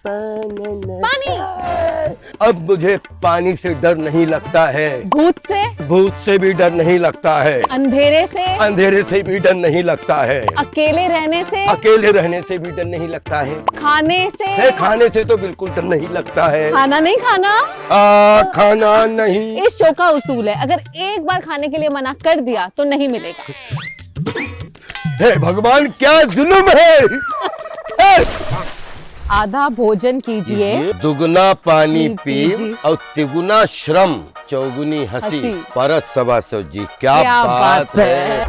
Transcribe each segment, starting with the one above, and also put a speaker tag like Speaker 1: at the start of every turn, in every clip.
Speaker 1: पानी।
Speaker 2: अब मुझे पानी से डर नहीं लगता है,
Speaker 1: भूत से?
Speaker 2: भूत से भी डर नहीं लगता है,
Speaker 1: अंधेरे से?
Speaker 2: अंधेरे से भी डर नहीं लगता है,
Speaker 1: अकेले रहने से?
Speaker 2: अकेले रहने से भी डर नहीं लगता है,
Speaker 1: खाने से?
Speaker 2: खाने से तो बिल्कुल डर नहीं लगता है।
Speaker 1: खाना नहीं खाना?
Speaker 2: खाना नहीं।
Speaker 1: इस शो का उसूल है, अगर एक बार खाने के लिए मना कर दिया तो नहीं मिलेगा।
Speaker 2: हे भगवान, क्या जुल्म है।
Speaker 1: आधा भोजन कीजिए,
Speaker 2: दुगना पानी
Speaker 1: पीजिए,
Speaker 2: पी और तिगुना श्रम, चौगुनी हंसी,
Speaker 1: हंसी।
Speaker 2: परस सवा जी। क्या बात है।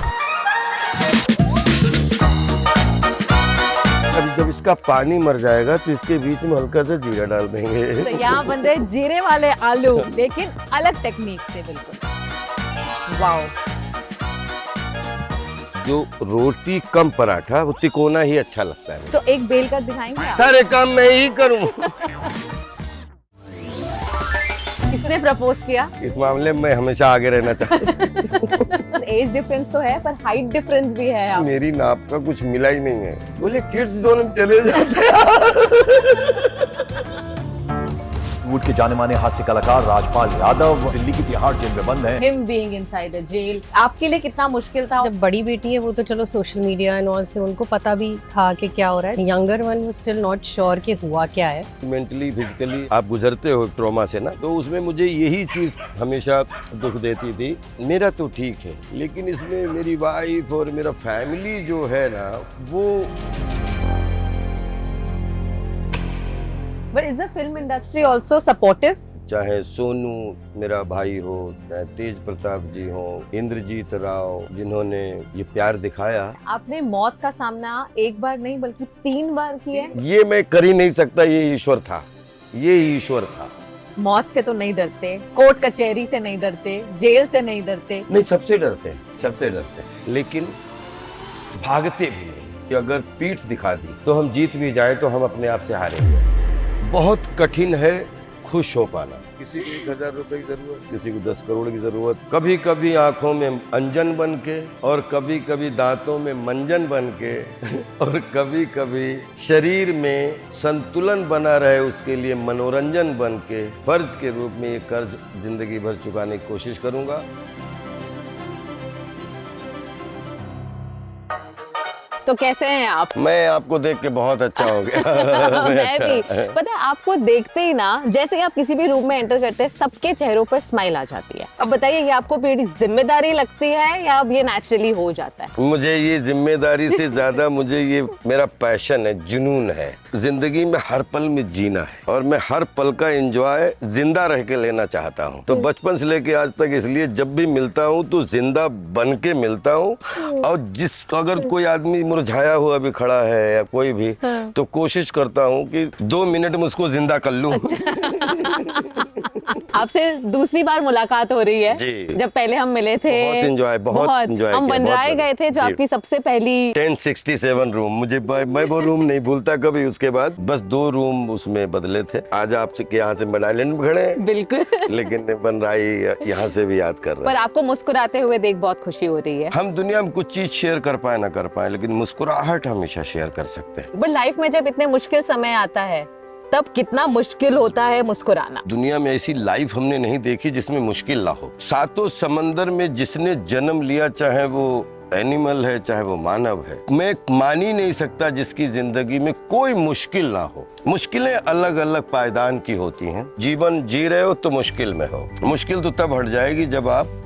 Speaker 2: अब जब इसका पानी मर जाएगा तो इसके बीच में हल्का सा जीरा डाल देंगे।
Speaker 1: तो यहाँ बन रहे जीरे वाले आलू, लेकिन अलग टेक्निक से। बिल्कुल वाओ।
Speaker 2: जो रोटी कम पराठा वो तिकोना ही अच्छा लगता है।
Speaker 1: तो एक बेल कर दिखाएंगे आप?
Speaker 2: सारे काम मैं ही करूं।
Speaker 1: किसने प्रपोज किया?
Speaker 2: इस मामले में मैं हमेशा आगे रहना चाहता हूं।
Speaker 1: एज डिफरेंस तो है पर हाइट डिफरेंस भी है। आप
Speaker 2: मेरी नाप का कुछ मिला ही नहीं है। बोले किड्स जोन में चले जाते हैं।
Speaker 3: बॉलीवुड के जाने माने हास्य कलाकार राजपाल यादव दिल्ली की तिहाड़ जेल में बंद हैं।
Speaker 1: Him being inside a jail, आपके लिए कितना मुश्किल था?
Speaker 4: जब बड़ी बेटी है वो तो चलो सोशल मीडिया एंड ऑल से उनको पता भी था कि क्या हो रहा है। Younger one was still not sure कि हुआ क्या है।
Speaker 2: मेंटली फिजिकली आप गुजरते हो ट्रॉमा से ना, तो उसमें मुझे यही चीज हमेशा दुख देती थी। मेरा तो ठीक है, लेकिन इसमें मेरी वाइफ और मेरा फैमिली जो है ना, वो
Speaker 1: But is the film industry also supportive?
Speaker 2: चाहे सोनू मेरा भाई हो, चाहे तेज प्रताप जी हो, इंद्रजीत राव, जिन्होंने ये प्यार दिखाया।
Speaker 1: आपने मौत का सामना एक बार नहीं बल्कि 3 बार किया है।
Speaker 2: ये मैं कर ही नहीं सकता, ये ईश्वर था, ये ईश्वर था।
Speaker 1: मौत से तो नहीं डरते, कोर्ट कचहरी से नहीं डरते, जेल से नहीं डरते।
Speaker 2: नहीं, सबसे डरते हैं, सबसे डरते हैं, लेकिन भागते भी नहीं कि अगर पीठ दिखा दी तो हम जीत भी जाए तो हम अपने आप से हारेंगे। बहुत कठिन है खुश हो पाना। किसी को 1000 रुपए की जरूरत, किसी को 10 करोड़ की जरूरत, कभी कभी आंखों में अंजन बन के, और कभी कभी दांतों में मंजन बन के, और कभी कभी शरीर में संतुलन बना रहे उसके लिए मनोरंजन बन के, फर्ज के रूप में ये कर्ज जिंदगी भर चुकाने की कोशिश करूंगा।
Speaker 1: तो कैसे हैं आप?
Speaker 2: मैं आपको देख के बहुत अच्छा हो गया।
Speaker 1: मैं भी। पता है आपको देखते ही ना, जैसे ही आप किसी भी रूम में एंटर करते हैं सबके चेहरों पर स्माइल आ जाती है। अब बताइए, ये आपको बड़ी जिम्मेदारी लगती है या अब ये नेचुरली हो जाता है?
Speaker 2: मुझे ये जिम्मेदारी से ज्यादा मुझे ये मेरा पैशन है, जुनून है। जिंदगी में हर पल में जीना है और मैं हर पल का एंजॉय जिंदा रह के लेना चाहता हूँ। तो बचपन से लेके आज तक इसलिए जब भी मिलता हूँ तो जिंदा बन के मिलता हूँ। और अगर कोई आदमी मुरझाया हुआ भी खड़ा है या कोई भी, तो कोशिश करता हूँ कि 2 मिनट में उसको जिंदा कर लूँ।
Speaker 1: आपसे दूसरी बार मुलाकात हो रही है
Speaker 2: जी।
Speaker 1: जब पहले हम मिले थे
Speaker 2: बहुत एंजॉय
Speaker 1: हम बनराए गए थे, जो आपकी सबसे पहली
Speaker 2: 1067 रूम, मुझे मैं वो रूम नहीं भूलता कभी। उसके बाद बस 2 रूम उसमें बदले थे। आज आपसे यहाँ से मिड आइलैंड में खड़े हैं,
Speaker 1: बिल्कुल।
Speaker 2: लेकिन बनराई यहाँ से भी याद कर रहे
Speaker 1: पर
Speaker 2: हैं।
Speaker 1: आपको मुस्कुराते हुए देख बहुत खुशी हो रही है।
Speaker 2: हम दुनिया में कुछ चीज शेयर कर पाए ना कर पाए, लेकिन मुस्कुराहट हमेशा शेयर कर सकते हैं।
Speaker 1: बट लाइफ में जब इतने मुश्किल समय आता है तब कितना मुश्किल होता है मुस्कुराना।
Speaker 2: दुनिया में ऐसी लाइफ हमने नहीं देखी जिसमें मुश्किल ना हो। 7 समंदर में जिसने जन्म लिया, चाहे वो एनिमल है चाहे वो मानव है, मैं मान ही नहीं सकता जिसकी जिंदगी में कोई मुश्किल ना हो। मुश्किलें अलग अलग पायदान की होती हैं। जीवन जी रहे हो तो मुश्किल में हो। मुश्किल तो तब हट जाएगी जब आप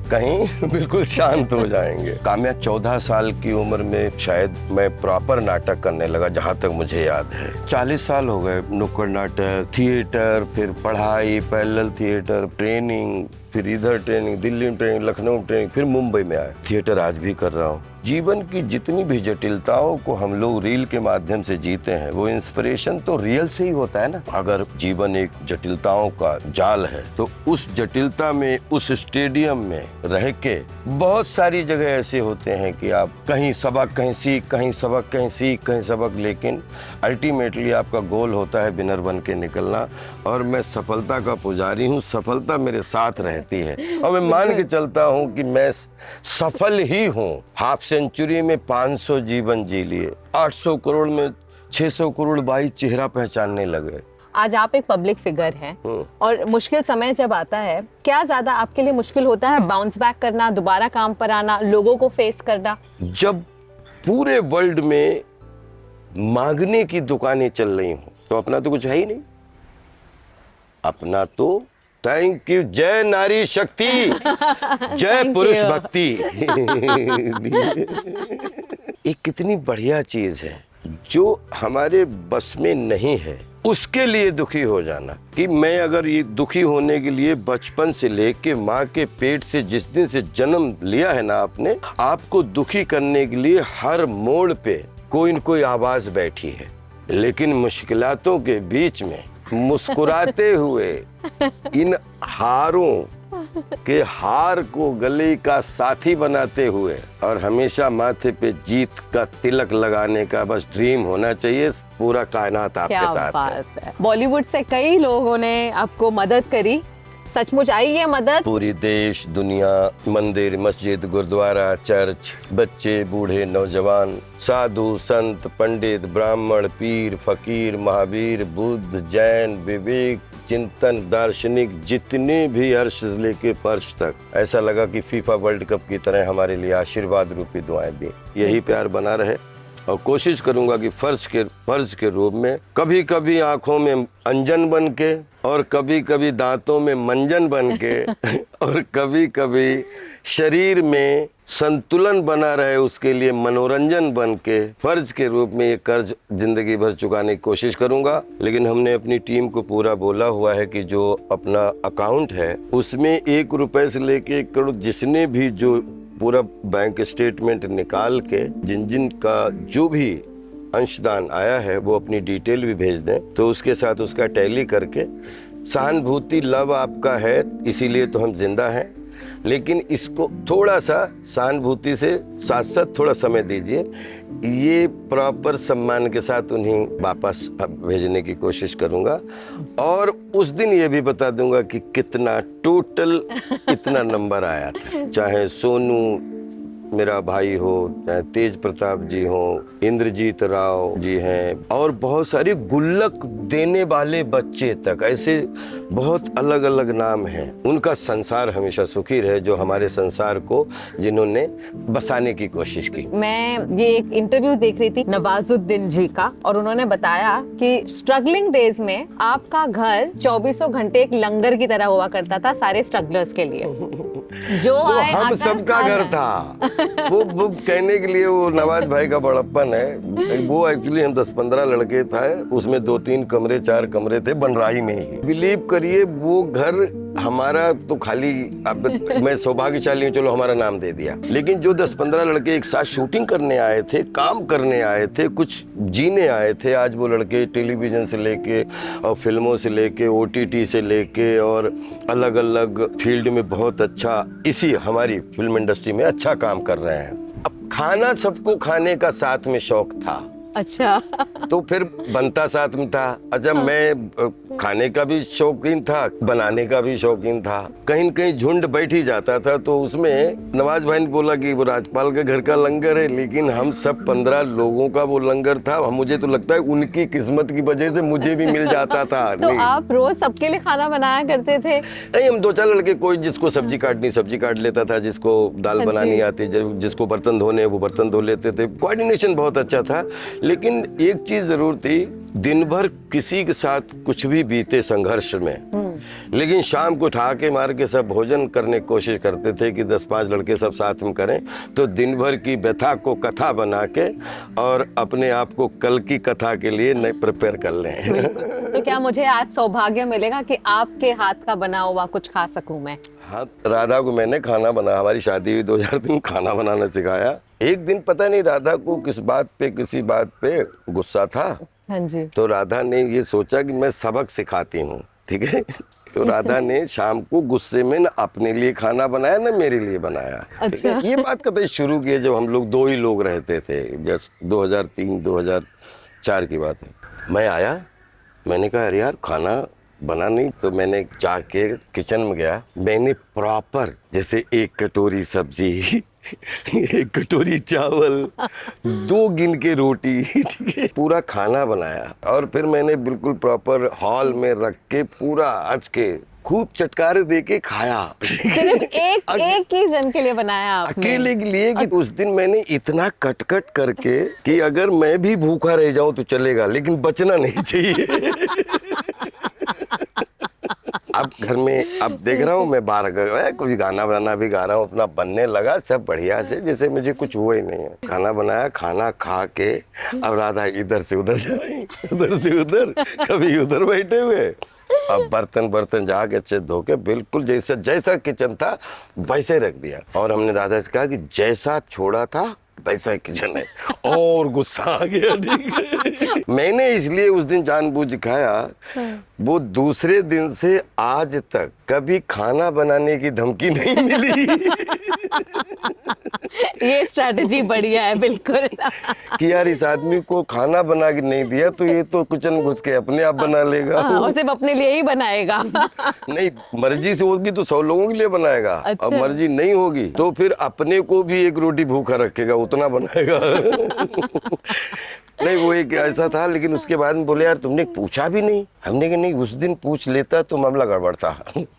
Speaker 2: कहीं बिल्कुल शांत हो जाएंगे। काम्या 14 साल की उम्र में शायद मैं प्रॉपर नाटक करने लगा, जहाँ तक मुझे याद है। 40 साल हो गए नुक्कड़ नाटक, थिएटर, फिर पढ़ाई, पैरेलल थिएटर, ट्रेनिंग, फिर इधर ट्रेनिंग, दिल्ली में ट्रेनिंग, लखनऊ ट्रेनिंग, फिर मुंबई में आए। थिएटर आज भी कर रहा हूँ। जीवन की जितनी भी जटिलताओं को हम लोग रील के माध्यम से जीते हैं, वो इंस्पिरेशन तो रियल से ही होता है ना। अगर जीवन एक जटिलताओं का जाल है तो उस जटिलता में, उस स्टेडियम में रह के बहुत सारी जगह ऐसे होते हैं कि आप कहीं सबक कहीं सीख, कहीं सबक कहीं सीख, कहीं सबक, लेकिन अल्टीमेटली आपका गोल होता है विनर बन के निकलना। और मैं सफलता का पुजारी हूँ, सफलता मेरे साथ रहती है और मैं मान के चलता हूँ कि मैं सफल ही हूँ। हाफ सेंचुरी में 500 जीवन जी लिए, 800 करोड़ में 600 करोड़ भाई चेहरा पहचानने लगे।
Speaker 1: आज आप एक पब्लिक फिगर हैं और मुश्किल समय जब आता है, क्या ज्यादा आपके लिए मुश्किल होता है बाउंस बैक करना, दोबारा काम पर आना, लोगों को फेस करना?
Speaker 2: जब पूरे वर्ल्ड में मांगने की दुकानें चल रही हों तो अपना तो कुछ है ही नहीं। अपना तो थैंक यू, जय नारी शक्ति, जय पुरुष भक्ति। एक कितनी बढ़िया चीज है जो हमारे बस में नहीं है, उसके लिए दुखी हो जाना। कि मैं अगर ये दुखी होने के लिए बचपन से लेके माँ के पेट से जिस दिन से जन्म लिया है ना आपने, आपको दुखी करने के लिए हर मोड़ पे कोई न कोई आवाज बैठी है। लेकिन मुश्किलातों के बीच में मुस्कुराते हुए इन हारों के हार को गले का साथी बनाते हुए और हमेशा माथे पे जीत का तिलक लगाने का बस ड्रीम होना चाहिए। पूरा कायनात आपके
Speaker 1: क्या
Speaker 2: साथ
Speaker 1: बात है। बॉलीवुड से कई लोगों ने आपको मदद करी, सचमुच आई ये मदद?
Speaker 2: पूरी देश दुनिया, मंदिर मस्जिद गुरुद्वारा चर्च, बच्चे बूढ़े नौजवान, साधु संत पंडित ब्राह्मण पीर फकीर महावीर बुद्ध जैन विवेक चिंतन दार्शनिक, जितने भी अर्श से लेके फर्श तक, ऐसा लगा कि फीफा वर्ल्ड कप की तरह हमारे लिए आशीर्वाद रूपी दुआएं दी। यही प्यार बना रहे और कोशिश करूंगा कि फर्ज के रूप में कभी कभी आंखों में अंजन बन के और कभी कभी दांतों में मंजन बन के और कभी कभी शरीर में संतुलन बना रहे उसके लिए मनोरंजन बन के फर्ज के रूप में ये कर्ज जिंदगी भर चुकाने की कोशिश करूंगा। लेकिन हमने अपनी टीम को पूरा बोला हुआ है कि जो अपना अकाउंट है उसमें 1 रुपए से लेके 1 करोड़ जिसने भी जो पूरा बैंक स्टेटमेंट निकाल के जिन का जो भी अंशदान आया है वो अपनी डिटेल भी भेज दें, तो उसके साथ उसका टैली करके सहानुभूति लव आपका है, इसीलिए तो हम जिंदा हैं। लेकिन इसको थोड़ा सा सहानुभूति से साथ साथ थोड़ा समय दीजिए। ये प्रॉपर सम्मान के साथ उन्हें वापस भेजने की कोशिश करूंगा और उस दिन ये भी बता दूंगा कि कितना टोटल इतना नंबर आया था। चाहे सोनू मेरा भाई हो, चाहे तेज प्रताप जी हो, इंद्रजीत राव जी हैं और बहुत सारे गुल्लक देने वाले बच्चे तक, ऐसे बहुत अलग अलग नाम हैं। उनका संसार हमेशा सुखी रहे जो हमारे संसार को जिन्होंने बसाने की कोशिश की।
Speaker 1: मैं ये एक इंटरव्यू देख रही थी नवाजुद्दीन जी का और उन्होंने बताया कि स्ट्रगलिंग डेज में आपका घर 24 घंटे एक लंगर की तरह हुआ करता था सारे स्ट्रगलर्स के लिए। जो आए
Speaker 2: हम सबका घर था। वो कहने के लिए वो नवाज भाई का बड़प्पन है। वो एक्चुअली हम 10-15 लड़के थे, उसमें 2-3 कमरे 4 कमरे थे बनराही में ही। बिलीव करिए वो घर हमारा तो खाली, अब मैं सौभाग्यशाली हूँ चलो हमारा नाम दे दिया, लेकिन जो 10-15 लड़के एक साथ शूटिंग करने आए थे, काम करने आए थे, कुछ जीने आए थे, आज वो लड़के टेलीविजन से लेके और फिल्मों से लेके OTT से लेके और अलग अलग फील्ड में बहुत अच्छा इसी हमारी फिल्म इंडस्ट्री में अच्छा काम कर रहे हैं। अब खाना सबको खाने का साथ में शौक था।
Speaker 1: अच्छा।
Speaker 2: तो फिर बनता साथ में था। अच्छा, मैं खाने का भी शौकीन था, बनाने का भी शौकीन था। कहीं न कहीं झुंड बैठ ही जाता था, तो उसमें नवाज भाई ने बोला कि वो राजपाल के घर का लंगर है, लेकिन हम सब 15 लोगों का वो लंगर था। मुझे तो लगता है उनकी किस्मत की वजह से मुझे भी मिल जाता था।
Speaker 1: तो आप रोज सबके लिए खाना बनाया करते थे?
Speaker 2: नहीं, हम 2-4 लड़के, कोई जिसको सब्जी काटनी सब्जी काट लेता था, जिसको दाल बनानी आती, जिसको बर्तन धोने वो बर्तन धो लेते थे। कोऑर्डिनेशन बहुत अच्छा था। लेकिन एक चीज जरूर थी, दिन भर किसी के साथ कुछ भी बीते संघर्ष में, लेकिन शाम को ठहाके मार के सब भोजन करने की कोशिश करते थे कि 10-5 लड़के सब साथ में करें, तो दिन भर की व्यथा को कथा बना के और अपने आप को कल की कथा के लिए नए प्रिपेयर कर लें।
Speaker 1: तो क्या मुझे आज सौभाग्य मिलेगा कि आपके हाथ का बना हुआ कुछ खा सकूं मैं? हाँ,
Speaker 2: राधा को मैंने खाना बना, हमारी शादी हुई 2003, खाना बनाना सिखाया। एक दिन पता नहीं राधा को किसी बात पे गुस्सा था।
Speaker 1: हाँ जी। तो
Speaker 2: राधा ने ये सोचा कि मैं सबक सिखाती हूँ, ठीक है। तो राधा ने शाम को गुस्से में न अपने लिए खाना बनाया न मेरे लिए बनाया।
Speaker 1: अच्छा।
Speaker 2: ये बात कतई शुरू की जब हम लोग 2 ही लोग रहते थे, जस्ट 2003-2004 की बात है। मैं आया, मैंने कहा अरे यार खाना बना नहीं, तो मैंने जाके किचन में गया, मैंने प्रॉपर जैसे 1 कटोरी सब्जी, एक कटोरी चावल, 2 गिन के रोटी, ठीक है, पूरा खाना बनाया और फिर मैंने बिल्कुल प्रॉपर हॉल में रख के पूरा आज के खूब चटकारे दे के खाया।
Speaker 1: सिर्फ एक ही जन के लिए बनाया आपने?
Speaker 2: अकेले के लिए कि उस दिन मैंने इतना कट करके कि अगर मैं भी भूखा रह जाऊं तो चलेगा, लेकिन बचना नहीं चाहिए। अब घर में अब देख रहा हूँ मैं बाहर गया, कुछ गाना वाना भी गा रहा हूँ, अपना बनने लगा सब बढ़िया से, जैसे मुझे कुछ हुआ ही नहीं है। खाना बनाया, खाना खा के अब राधा इधर से उधर जा रही, उधर से उधर, कभी उधर बैठे हुए। अब बर्तन जाके अच्छे धो के बिल्कुल जैसा किचन था वैसे रख दिया और हमने राधा से कहा कि जैसा छोड़ा था वैसा किचन है, और गुस्सा आ गया। ठीक है, मैंने इसलिए उस दिन जानबूझ खाया, वो दूसरे दिन से आज तक कभी खाना बनाने की धमकी नहीं मिली।
Speaker 1: ये स्ट्रैटेजी बढ़िया है बिल्कुल।
Speaker 2: कि यार इस आदमी को खाना बना के नहीं दिया तो ये तो किचन में घुस के अपने आप बना लेगा।
Speaker 1: और सिर्फ अपने लिए ही बनाएगा।
Speaker 2: नहीं, मर्जी से होगी तो 100 लोगों के लिए बनाएगा।
Speaker 1: अच्छा।
Speaker 2: और मर्जी नहीं होगी तो फिर अपने को भी एक रोटी भूखा रखेगा, उतना बनाएगा। नहीं, वो एक ऐसा था, लेकिन उसके बाद में बोले यार तुमने पूछा भी नहीं। हमने कहा नहीं, उस दिन पूछ लेता तो मामला गड़बड़ था।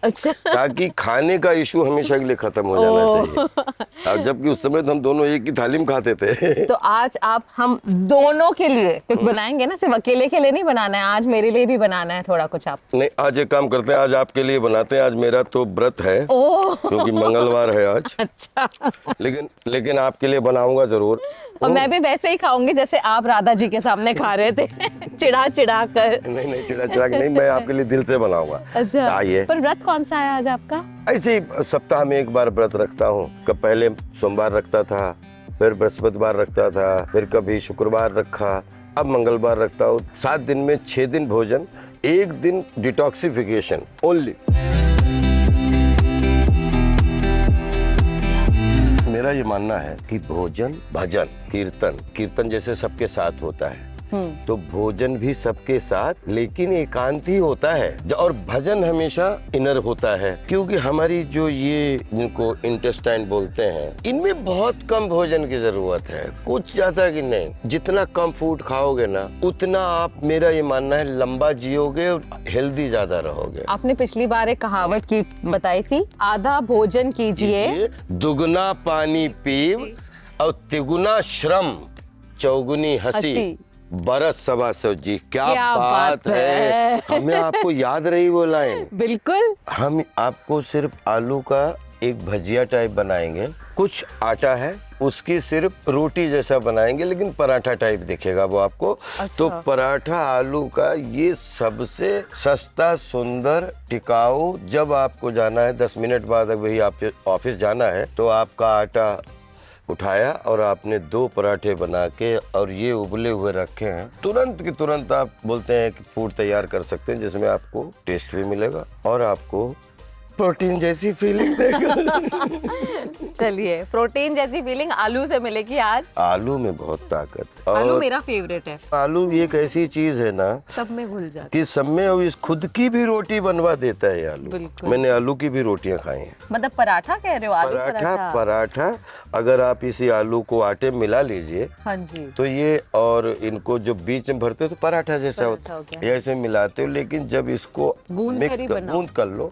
Speaker 1: अच्छा।
Speaker 2: ताकि खाने का इशू हमेशा के लिए खत्म हो जाना चाहिए। अब जबकि उस समय तो हम दोनों एक ही थाली में खाते थे।
Speaker 1: तो आज आप हम दोनों के लिए कुछ बनाएंगे ना, सिर्फ अकेले के लिए नहीं बनाना है, आज मेरे लिए भी बनाना है थोड़ा कुछ आप।
Speaker 2: नहीं, आज एक काम करते हैं, आज आपके लिए बनाते हैं। आज मेरा तो व्रत है क्योंकि मंगलवार है आज।
Speaker 1: अच्छा।
Speaker 2: लेकिन आपके लिए बनाऊंगा जरूर।
Speaker 1: और मैं भी वैसे ही खाऊंगी जैसे आप राधा जी के सामने खा रहे थे। चिढ़ा कर।
Speaker 2: नहीं, चिड़ा नहीं, मैं आपके लिए दिल से बनाऊंगा।
Speaker 1: अच्छा।
Speaker 2: आइए।
Speaker 1: पर व्रत कौन सा है आज आपका?
Speaker 2: ऐसे ही सप्ताह में एक बार व्रत रखता हूँ। कब पहले सोमवार रखता था, फिर बृहस्पतिवार रखता था, फिर कभी शुक्रवार रखा, अब मंगलवार रखता हूँ। 7 दिन में 6 दिन भोजन, 1 दिन डिटॉक्सिफिकेशन ओनली। मेरा ये मानना है कि भोजन, भजन, कीर्तन जैसे सबके साथ होता है, तो भोजन भी सबके साथ, लेकिन एकांत ही होता है। और भजन हमेशा इनर होता है, क्योंकि हमारी जो ये जिनको इंटेस्टाइन बोलते हैं, इनमें बहुत कम भोजन की जरूरत है, कुछ ज्यादा की नहीं। जितना कम फूड खाओगे ना, उतना आप, मेरा ये मानना है, लंबा जियोगे और हेल्दी ज्यादा रहोगे।
Speaker 1: आपने पिछली बार एक कहावत की बताई थी, आधा भोजन कीजिए,
Speaker 2: दुगना पानी पीव और तिगुना श्रम, चौगुनी हंसी, बरस 125 जी। क्या बात है। हमें आपको याद रही वो लाइन?
Speaker 1: बिल्कुल।
Speaker 2: हम आपको सिर्फ आलू का एक भजिया टाइप बनाएंगे, कुछ आटा है उसकी सिर्फ रोटी जैसा बनाएंगे, लेकिन पराठा टाइप दिखेगा वो आपको।
Speaker 1: अच्छा।
Speaker 2: तो पराठा आलू का ये सबसे सस्ता, सुंदर, टिकाऊ। जब आपको जाना है 10 मिनट बाद वही आप ऑफिस जाना है, तो आपका आटा उठाया और आपने 2 पराठे बना के और ये उबले हुए रखे हैं, तुरंत की तुरंत आप बोलते हैं कि फूड तैयार कर सकते हैं, जिसमें आपको टेस्ट भी मिलेगा और आपको प्रोटीन जैसी फीलिंग देगा।
Speaker 1: चलिए, प्रोटीन जैसी फीलिंग आलू से मिलेगी आज।
Speaker 2: आलू में बहुत ताकत।
Speaker 1: आलू
Speaker 2: और
Speaker 1: मेरा फेवरेट है।
Speaker 2: आलू एक ऐसी चीज है ना,
Speaker 1: सब में घुल जाता
Speaker 2: कि सब में और इस खुद की भी रोटी बनवा देता है आलू।
Speaker 1: बिल्कुल।
Speaker 2: मैंने आलू की भी रोटियां खाई हैं।
Speaker 1: मतलब पराठा कह रहे हो? आलू
Speaker 2: पराठा अगर आप इसी आलू को आटे में मिला लीजिए,
Speaker 1: हाँ जी,
Speaker 2: तो ये, और इनको जो बीच में भरते हो तो पराठा जैसा होता
Speaker 1: हो
Speaker 2: है, ऐसे मिलाते हो। लेकिन जब इसको
Speaker 1: गूंद
Speaker 2: कर लो,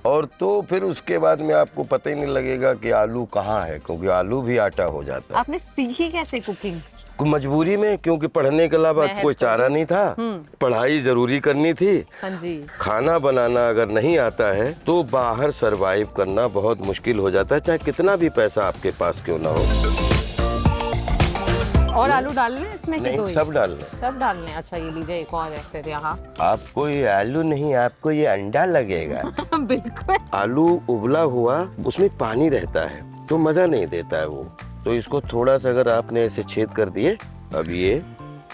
Speaker 2: और तो फिर उसके बाद में आपको पता ही नहीं लगेगा कि आलू कहाँ है, क्योंकि आलू भी आटा हो जाता है।
Speaker 1: आपने सीखी कैसे कुकिंग?
Speaker 2: मजबूरी में, क्योंकि पढ़ने के अलावा कोई चारा नहीं था, पढ़ाई जरूरी करनी थी।
Speaker 1: हाँ जी।
Speaker 2: खाना बनाना अगर नहीं आता है तो बाहर सरवाइव करना बहुत मुश्किल हो जाता है, चाहे कितना भी पैसा आपके पास क्यों ना हो।
Speaker 1: और आलू डालने इसमें?
Speaker 2: नहीं, सब डालना।
Speaker 1: सब डालने। अच्छा, ये लीजिए एक और है फिर यहाँ।
Speaker 2: आपको ये आलू नहीं, आपको ये अंडा लगेगा।
Speaker 1: बिल्कुल।
Speaker 2: आलू उबला हुआ, उसमें पानी रहता है तो मजा नहीं देता है वो। तो इसको थोड़ा सा अगर आपने ऐसे छेद कर दिए, अब ये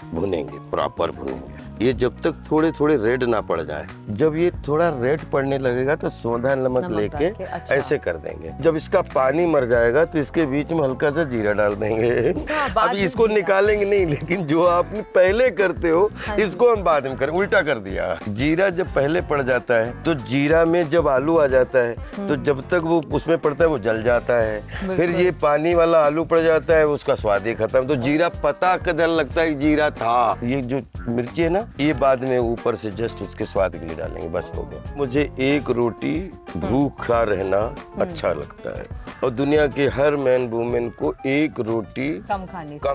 Speaker 2: भुनेंगे, प्रॉपर भुनेंगे। ये जब तक थोड़े थोड़े रेड ना पड़ जाए, जब ये थोड़ा रेड पड़ने लगेगा तो सोंधा नमक
Speaker 1: नमक
Speaker 2: लेके
Speaker 1: डाल के, अच्छा।
Speaker 2: ऐसे कर देंगे। जब इसका पानी मर जाएगा तो इसके बीच में हल्का सा जीरा डाल देंगे।
Speaker 1: बाद
Speaker 2: अब
Speaker 1: में
Speaker 2: इसको
Speaker 1: जीरा।
Speaker 2: निकालेंगे नहीं, लेकिन जो आपने पहले करते हो इसको हम बाद में करें, उल्टा कर दिया। जीरा जब पहले पड़ जाता है तो जीरा में जब आलू आ जाता है तो जब तक वो उसमें पड़ता है वो जल जाता है। फिर ये पानी वाला आलू पड़ जाता है, उसका स्वाद ही खत्म। तो जीरा पता कदर लगता है कि जीरा था। ये जो मिर्ची है ना, ये बाद में ऊपर से जस्ट उसके स्वाद के लिए डालेंगे, बस हो गया। मुझे एक रोटी भूखा रहना अच्छा लगता है, और दुनिया के हर मैन वुमेन को एक रोटी
Speaker 1: कम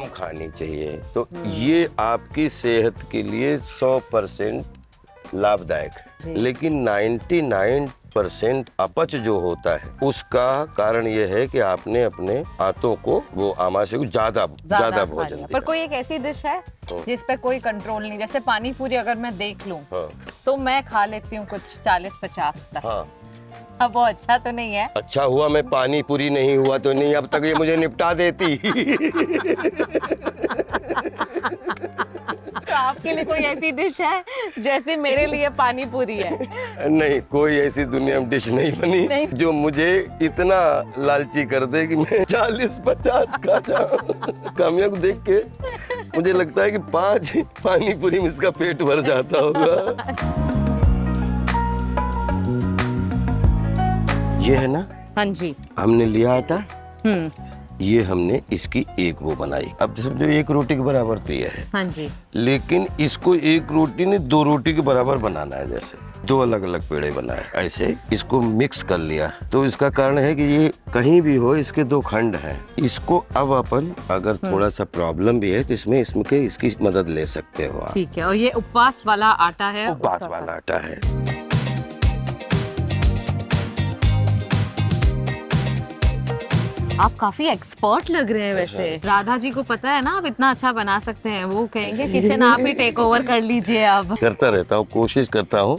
Speaker 1: खानी
Speaker 2: चाहिए। तो ये आपकी सेहत के लिए 100% लाभदायक है। लेकिन 99% अपच जो होता है उसका कारण ये है कि आपने अपने आंतों को, वो आमाशय को ज्यादा भोजन दिया।
Speaker 1: पर कोई एक ऐसी डिश है जिस पे कोई कंट्रोल नहीं, जैसे पानी पूरी अगर मैं देख लूं
Speaker 2: हाँ।
Speaker 1: तो मैं खा लेती हूँ कुछ 40-50 तक।
Speaker 2: हाँ,
Speaker 1: अब वो अच्छा तो नहीं है।
Speaker 2: अच्छा हुआ मैं पानी पूरी नहीं हुआ तो नहीं, अब तक ये मुझे निपटा देती।
Speaker 1: तो आपके लिए कोई ऐसी डिश है जैसे मेरे लिए पानी पूरी है?
Speaker 2: नहीं, कोई ऐसी दुनिया में डिश नहीं बनी
Speaker 1: नहीं।
Speaker 2: जो मुझे इतना लालची कर दे कि मैं 40-50 खा जाऊं। कामयाब को देख के मुझे लगता है कि 5 पानी पूरी में इसका पेट भर जाता होगा। ये है ना,
Speaker 1: हाँ जी।
Speaker 2: हमने लिया आटा, ये हमने इसकी एक वो बनाई। अब समझो एक रोटी के बराबर तो ये है,
Speaker 1: हाँ जी।
Speaker 2: लेकिन इसको एक रोटी ने 2 रोटी के बराबर बनाना है। जैसे 2 अलग अलग पेड़े बनाए, ऐसे इसको मिक्स कर लिया। तो इसका कारण है कि ये कहीं भी हो, इसके 2 खंड हैं। इसको अब अपन अगर थोड़ा सा प्रॉब्लम भी है तो इसकी मदद ले सकते हो आप।
Speaker 1: ठीक है, और ये उपवास वाला आटा है?
Speaker 2: उपवास वाला आटा है।
Speaker 1: आप काफी एक्सपर्ट लग रहे हैं वैसे। राधा जी को पता है ना आप इतना अच्छा बना सकते हैं, वो कहेंगे किचन आप ही टेक ओवर कर लीजिए अब।
Speaker 2: करता रहता हूँ, कोशिश करता हूँ।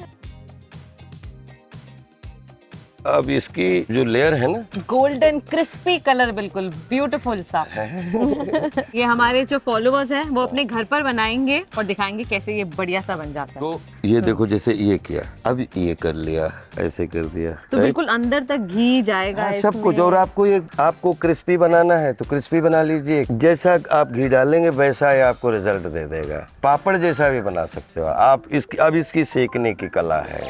Speaker 2: अब इसकी जो लेयर है ना, गोल्डन
Speaker 1: क्रिस्पी कलर, बिल्कुल ब्यूटीफुल सा। ये हमारे जो फॉलोअर्स हैं वो अपने घर पर बनाएंगे और दिखाएंगे कैसे ये बढ़िया सा बन जाता है।
Speaker 2: तो ये देखो, जैसे ये किया, अब ये कर लिया, ऐसे कर दिया,
Speaker 1: तो बिल्कुल अंदर तक घी जाएगा
Speaker 2: सब कुछ। और आपको क्रिस्पी बनाना है तो क्रिस्पी बना लीजिए, जैसा आप घी डालेंगे वैसा ही आपको रिजल्ट दे देगा। पापड़ जैसा भी बना सकते हो आप। अब इसकी सेकने की कला है।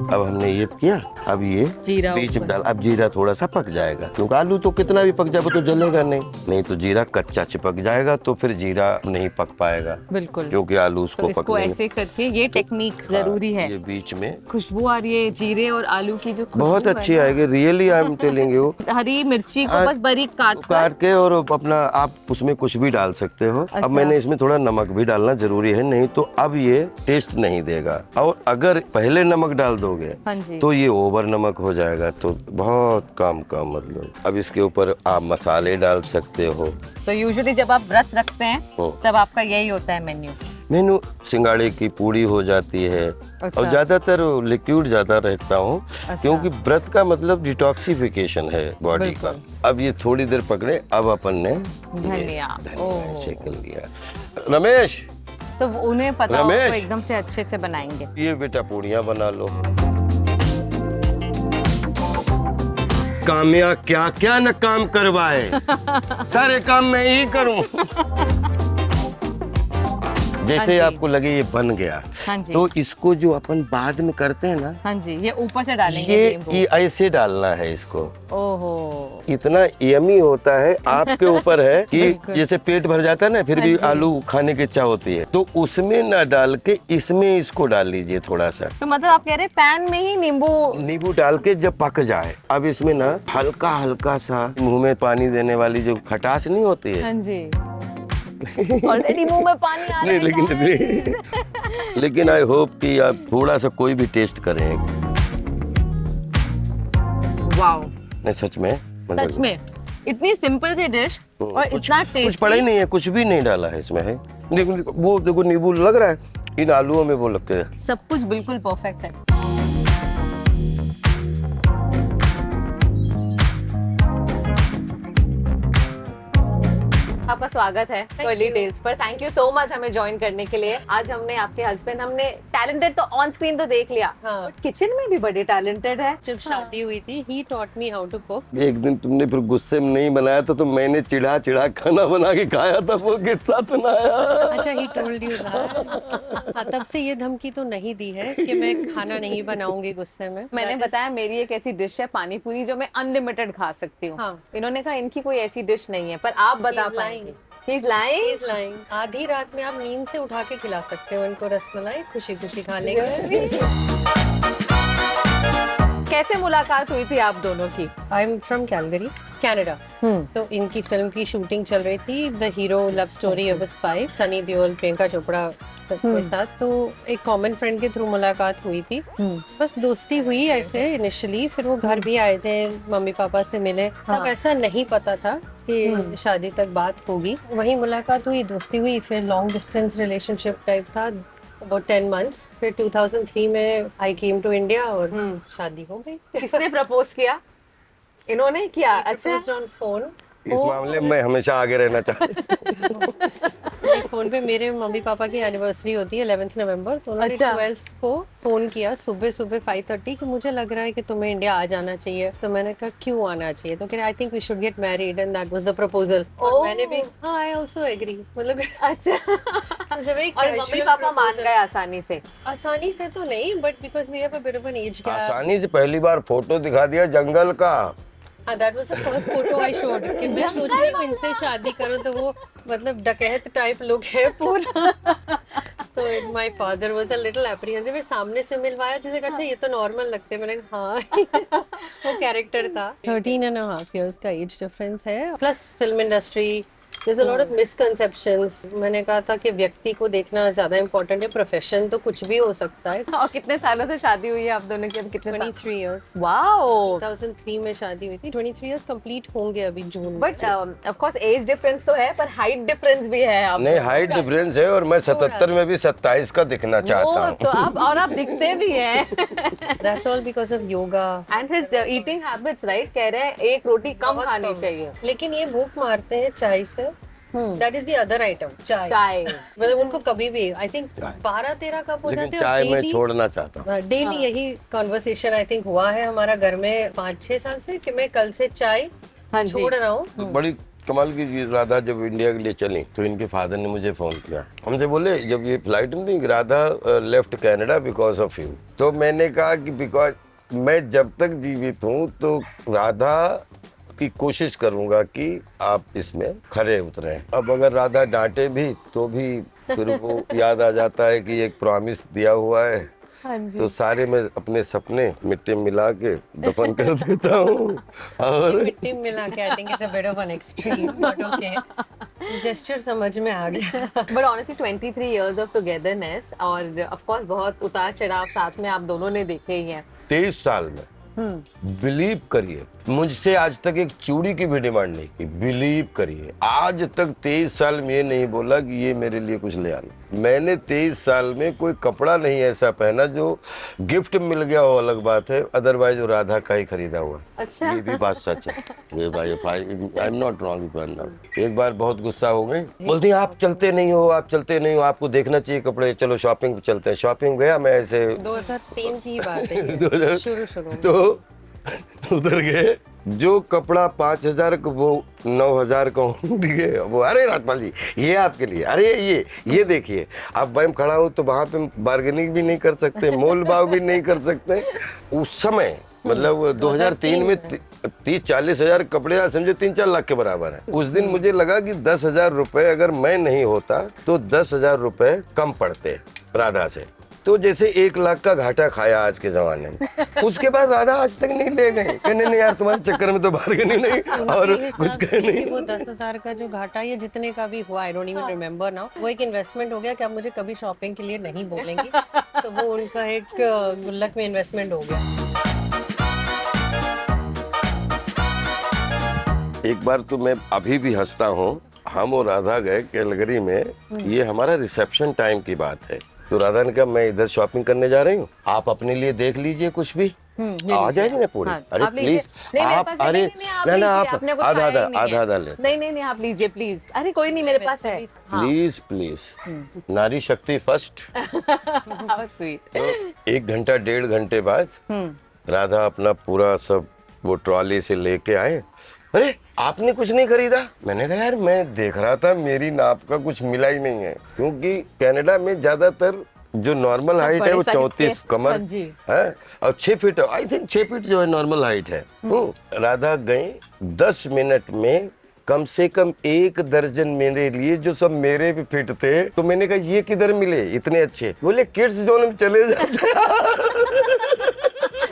Speaker 2: अब हमने ये किया, अब ये
Speaker 1: जीरा
Speaker 2: बीच में डाल। अब जीरा थोड़ा सा पक जाएगा, क्योंकि आलू तो कितना भी पक जाए वो तो जलेगा नहीं तो जीरा कच्चा चिपक जाएगा, तो फिर जीरा नहीं पक पाएगा।
Speaker 1: बिल्कुल,
Speaker 2: क्योंकि आलू उसको
Speaker 1: तो इसको ऐसे करके, ये टेक्निक जरूरी है।
Speaker 2: ये बीच में
Speaker 1: खुशबू आ रही है जीरे और आलू की, जो
Speaker 2: बहुत अच्छी आएगी। Really I am telling you.
Speaker 1: हरी मिर्ची को बस बारीक
Speaker 2: काट के, और अपना आप उसमें कुछ भी डाल सकते हो। अब मैंने इसमें थोड़ा नमक भी डालना जरूरी है, नहीं तो अब ये टेस्ट नहीं देगा। और अगर पहले नमक डाल दोगे तो ये ओवर नमक हो जाएगा, तो बहुत कम मतलब। अब इसके ऊपर आप मसाले डाल सकते हो।
Speaker 1: तो यूजुअली जब आप व्रत रखते हैं तब आपका यही होता है मेन्यू।
Speaker 2: सिंगाड़े की पूड़ी हो जाती है। अच्छा। और ज्यादातर लिक्विड ज्यादा रखता हूँ। अच्छा। क्योंकि व्रत का मतलब डिटॉक्सिफिकेशन है बॉडी का। अब ये थोड़ी देर पकड़े, अब अपन ने
Speaker 1: धनिया
Speaker 2: ऐसे कर लिया। रमेश,
Speaker 1: तो उन्हें पता हो तो एकदम से अच्छे से बनाएंगे।
Speaker 2: ये बेटा पूड़ियाँ बना लो। कामया क्या क्या न काम करवाए, सारे काम मैं ही करूं। जैसे आपको लगे ये बन गया, तो इसको जो अपन बाद में करते हैं ना, हाँ जी, ये ऊपर से डालेंगे। ये ऐसे डालना है इसको। ओहो, इतना यमी होता है। आपके ऊपर है कि जैसे पेट भर जाता है ना, फिर भी आलू खाने की इच्छा होती है, तो उसमें ना डाल के इसमें इसको डाल लीजिए थोड़ा सा। तो मतलब आप कह रहे पैन में ही नींबू डाल के जब पक जाए, अब इसमें ना हल्का हल्का सा मुंह में पानी देने वाली जो खटास नहीं होती है, हाँ जी, ऑलरेडी मुंह में पानी आ रहा है। लेकिन आई होप कि आप थोड़ा सा कोई भी टेस्ट करें। वाओ, नहीं सच में इतनी सिंपल सी डिश और इतना टेस्टी। कुछ पड़ा ही नहीं है, कुछ भी नहीं डाला है इसमें। है वो देखो नींबू लग रहा है इन आलूओं में, वो लगते हैं। सब कुछ बिल्कुल परफेक्ट है।
Speaker 1: आपका स्वागत है कर्ली टेल्स पर। थैंक यू सो मच हमें ज्वाइन करने के लिए। आज हमने आपके हस्बैंड, हमने टैलेंटेड तो ऑन स्क्रीन तो देख लिया,
Speaker 4: हाँ।
Speaker 1: किचन में भी बड़े टैलेंटेड है।
Speaker 4: जब शादी हुई थी ही taught me how to cook.
Speaker 2: एक दिन तुमने फिर गुस्से में नहीं बनाया था तो मैंने चिढ़ा चिढ़ा खाना बना के खाया था, वो किस्सा सुनाया।
Speaker 4: अच्छा ही टोल्ड यू दैट। हाँ, तब से ये धमकी तो नहीं दी है कि मैं खाना नहीं बनाऊंगी गुस्से में।
Speaker 1: मैंने बताया मेरी एक ऐसी डिश है पानी पूरी जो मैं अनलिमिटेड खा सकती हूँ।
Speaker 4: हाँ।
Speaker 1: इन्होंने कहा इनकी कोई ऐसी डिश नहीं है, पर आप बता
Speaker 4: He's
Speaker 1: पाएंगे।
Speaker 4: lying.
Speaker 1: He's lying?
Speaker 4: He's lying. आधी रात में आप नींद से उठा के खिला सकते हो इनको रसमलाई, खुशी खुशी खा लेंगे।
Speaker 1: कैसे मुलाकात हुई थी आप दोनों की?
Speaker 4: I am from Calgary, Canada. तो इनकी फिल्म की शूटिंग चल रही थी, the hero love story of a spy, Sunny Deol, Priyanka Chopra सबके साथ। तो एक कॉमन फ्रेंड के थ्रू मुलाकात हुई थी। बस दोस्ती हुई ऐसे इनिशियली, फिर वो घर भी आए थे, मम्मी पापा से मिले। तब ऐसा नहीं पता था कि शादी तक बात होगी। वही मुलाकात हुई, दोस्ती हुई, फिर लॉन्ग डिस्टेंस रिलेशनशिप टाइप था about 10 months। फिर 2003 में आई केम टू इंडिया और शादी हो गई।
Speaker 1: किसने प्रपोज किया? इन्होंने किया? अच्छा,
Speaker 4: ऑन फोन।
Speaker 2: इस मामले में मैं हमेशा आगे रहना चाहता
Speaker 4: फोन पे मेरे मम्मी पापा की एनिवर्सरी होती है 11 नवंबर, तो उन्होंने
Speaker 1: अच्छा।
Speaker 4: 12 को फोन किया सुबह सुबह 5:30 कि मुझे लग रहा है कि तुम्हें इंडिया आ जाना चाहिए। तो मैंने कहा क्यों आना चाहिए? तो कह रहे I think we should get married and that was the proposal. और मैंने भी हाँ आई आल्सो एग्री, मतलब
Speaker 1: अच्छा। और मम्मी पापा मान गए आसानी से?
Speaker 4: आसानी से तो नहीं, but because we have a bit of an age gap.
Speaker 2: आसानी से पहली बार फोटो दिखा दिया जंगल का।
Speaker 4: हाँ, that was the first photo I showed कि मैं सोच रही हूँ इनसे शादी करूँ, तो वो मतलब डकैत टाइप लुक है पूरा। तो my father was a little apprehensive। फिर सामने से मिलवाया, जिसे कहा ये तो नॉर्मल लगते हैं। मैंने कहा हाँ वो कैरेक्टर था। 13.5 years का एज डिफरेंस है, plus film industry, there's a lot of misconceptions। मैंने कहा था कि व्यक्ति को देखना ज्यादा इम्पोर्टेंट है, प्रोफेशन तो कुछ भी हो सकता है।
Speaker 1: और कितने सालों से शादी हुई है आप दोनों की? अब कितने साल?
Speaker 4: 23 years।
Speaker 1: वाओ।
Speaker 4: 2003 में शादी हुई थी, 23 years कंप्लीट होंगे अभी जून में।
Speaker 1: But of course age difference तो है, पर हाइट डिफरेंस भी है। आप
Speaker 2: नहीं, हाइट डिफरेंस है और मैं 77 में भी 27 का दिखना चाहता हूँ।
Speaker 1: तो आप दिखते भी हैं।
Speaker 4: That's all because of yoga।
Speaker 1: And his eating habits, right? कह रहे हैं एक रोटी कम
Speaker 4: बहुत
Speaker 1: खानी
Speaker 4: कम।
Speaker 1: चाहिए।
Speaker 4: लेकिन ये भूख मारते हैं चाय से। That is the other item, चाय।
Speaker 1: चाय
Speaker 4: मतलब उनको कभी भी आई थिंक 12-13 कप हो
Speaker 2: लेकिन
Speaker 4: जाते हैं।
Speaker 2: चाय मैं छोड़ना चाहता हूँ।
Speaker 4: डेली यही कॉन्वर्सेशन आई थिंक हुआ है हमारा घर में 5-6 साल से कि मैं कल से चाय
Speaker 1: हाँ जी।
Speaker 4: छोड़ रहा हूँ।
Speaker 2: तो बड़ी कमाल की चीज, राधा जब इंडिया के लिए चली तो इनके फादर ने मुझे फोन किया, हमसे बोले जब ये फ्लाइट में थी, Radha left Canada because of you. तो मैंने कहा कि बिकॉज मैं जब तक जीवित हूँ तो राधा की कोशिश करूंगा कि आप इसमें खरे उतरे। अब अगर राधा डांटे भी तो भी फिर वो याद आ जाता है कि एक प्रॉमिस दिया हुआ है।
Speaker 1: हाँ जी।
Speaker 2: तो सारे मैं अपने सपने मिट्टी में मिला के दफन कर देता हूँ। और
Speaker 4: मिट्टी में मिला के I think is a bit of an extreme, but okay, gesture समझ में आ गया।
Speaker 1: But honestly 23 years of togetherness, और ऑफ कोर्स बहुत उतार चढ़ाव साथ में आप दोनों ने देखे ही हैं।
Speaker 2: 23 साल में बिलीव करिए, मुझसे आज तक एक चूड़ी की भी डिमांड नहीं की। बिलीव करिए, आज तक 23 साल में ये नहीं बोला कि ये मेरे लिए कुछ ले आना। मैंने 23 साल में कोई कपड़ा नहीं ऐसा पहना जो गिफ्ट मिल गया हो, अलग बात है, अदरवाइज वो राधा का ही खरीदा हुआ।
Speaker 1: अच्छा।
Speaker 2: ये भी बात सच है। ये भाई आई एम नॉट रॉन्ग। एक बार बहुत गुस्सा हो गई, बोलती आप चलते नहीं हो, आप चलते नहीं हो, आपको देखना चाहिए कपड़े, चलो शॉपिंग पे चलते हैं। शॉपिंग गया मैं ऐसे
Speaker 4: 2003 की बात है
Speaker 2: 2000
Speaker 4: शुरू में।
Speaker 2: तो उधर गए, जो कपड़ा 5,000 का वो 9,000 का, ठीक है। वो अरे राजपाल जी ये आपके लिए, अरे ये देखिए। अब मैं खड़ा हूँ तो वहां पे बार्गेनिंग भी नहीं कर सकते, मोल भाव भी नहीं कर सकते। उस समय मतलब 2003 में 30-40 हजार कपड़े, आज समझो 3-4 लाख के बराबर है। उस दिन मुझे लगा कि 10,000 रुपए अगर मैं नहीं होता तो 10,000 रुपए कम पड़ते राधा से। तो जैसे 1 लाख का घाटा खाया आज के जमाने में। उसके बाद राधा आज तक नहीं ले गए, कहने नहीं यार तुम्हारे चक्कर में तो बार्गेनिंग नहीं और कुछ कहने नहीं।
Speaker 4: वो 10,000 का जो घाटा या जितने का भी हुआ, I don't even remember now, वो एक इन्वेस्टमेंट हो गया कि आप मुझे कभी शॉपिंग के लिए नहीं बोलेंगी। तो वो उनका एक गुल्लक में इन्वेस्टमेंट हो गया।
Speaker 2: एक बार तो मैं अभी भी हंसता हूँ, हम और राधा गए कैलगरी में, ये हमारा रिसेप्शन टाइम की बात है। तो राधा ने कहा मैं इधर शॉपिंग करने जा रही हूँ, आप अपने लिए देख लीजिए कुछ भी। आ जाएगी ना पूरी।
Speaker 1: हाँ,
Speaker 2: अरे
Speaker 1: आप लीजिए।
Speaker 2: प्लीज
Speaker 1: नहीं, मेरे
Speaker 2: आप,
Speaker 1: पास
Speaker 2: अरे
Speaker 1: नहीं, आप
Speaker 2: ना
Speaker 1: लीजिए,
Speaker 2: आप
Speaker 1: आपने कुछ
Speaker 2: आधा
Speaker 1: खाया
Speaker 2: आधा
Speaker 1: ही नहीं है।
Speaker 2: आधा ले
Speaker 1: नहीं आप लीजिए प्लीज। अरे कोई नहीं, मेरे पास है। हाँ।
Speaker 2: प्लीज प्लीज, नारी शक्ति फर्स्ट।
Speaker 1: How sweet।
Speaker 2: तो 1-1.5 घंटे बाद राधा अपना पूरा सब वो ट्रॉली से लेके आए। अरे आपने कुछ नहीं खरीदा? मैंने कहा यार मैं देख रहा था मेरी नाप का कुछ मिला ही नहीं है, क्योंकि कनाडा में ज्यादातर जो नॉर्मल हाइट है वो
Speaker 1: बड़े size
Speaker 2: 34
Speaker 1: के।
Speaker 2: कमर
Speaker 1: हाँ जी।
Speaker 2: है और 6 फीट, आई थिंक 6 फीट जो है नॉर्मल हाइट है। राधा गई 10 मिनट में कम से कम 1 दर्जन मेरे लिए, जो सब मेरे भी फिट थे। तो मैंने कहा ये किधर मिले इतने अच्छे? बोले किड्स जोन में चले जाते।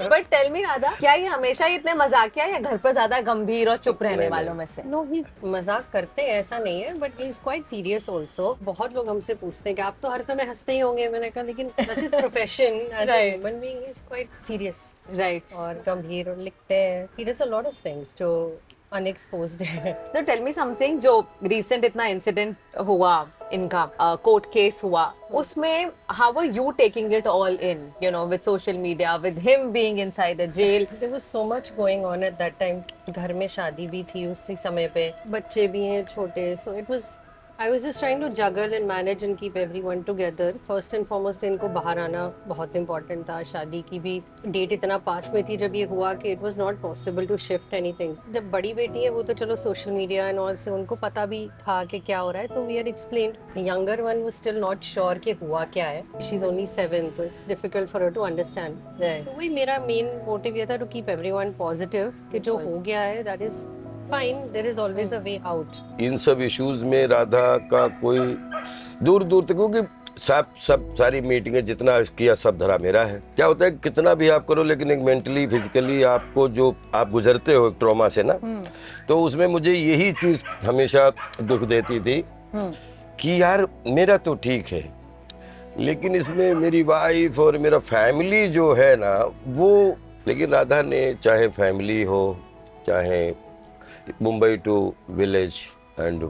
Speaker 1: बट टेल मी राधा, क्या ये हमेशा ही इतने मजाकिया या घर पर ज्यादा गंभीर और चुप रहने
Speaker 2: नहीं,
Speaker 1: वालों में से?
Speaker 4: नो, ही मजाक करते हैं ऐसा नहीं है, but he is quite serious also. बहुत लोग हमसे पूछते हैं कि आप तो हर समय हंसते ही होंगे। मैंने कहा लेकिन that's his profession as a
Speaker 1: Right.
Speaker 4: Human being, is quite serious
Speaker 1: right.
Speaker 4: और गंभीर, और लिखते हैं। He does a lot of things जो अनएक्सपोज्ड है।
Speaker 1: तो टेल मी समथिंग, जो रिसेंट इतना इंसिडेंट हुआ इनका, कोर्ट केस हुआ, उसमें how were you taking it all in, you know, with social media, with him being inside the jail?
Speaker 4: There was so much going on at that time. घर में शादी भी थी उसी समय पे, बच्चे भी हैं छोटे, so it was, I was just trying to juggle and manage and keep everyone together. First and foremost इनको बाहर आना बहुत important था। शादी की भी डेट इतना पास में थी जब ये हुआ कि it was not possible to shift anything. जब बड़ी बेटी है वो तो चलो सोशल मीडिया एंड ऑल से उनको पता भी था कि क्या हो रहा है, तो we had explained. Younger one was still not sure कि हुआ क्या है. She's only 7, तो it's difficult for her to understand. तो वही मेरा main motive ये था to keep everyone positive कि जो हो गया है that is fine, there is always a way out.
Speaker 2: इन सब इश्यूज में राधा का कोई दूर दूर तक, क्योंकि सब सारी मीटिंगें जितना किया सब धरा मेरा है। क्या होता है कितना भी आप करो, लेकिन एक मेंटली फिजिकली आपको जो आप गुजरते हो ट्रॉमा से ना, तो उसमें मुझे यही चीज हमेशा दुख देती थी कि यार मेरा तो ठीक है, लेकिन इसमें मेरी वाइफ और मेरा फैमिली जो है ना वो। लेकिन राधा ने चाहे फैमिली हो, चाहे मुंबई टू विलेज, एंड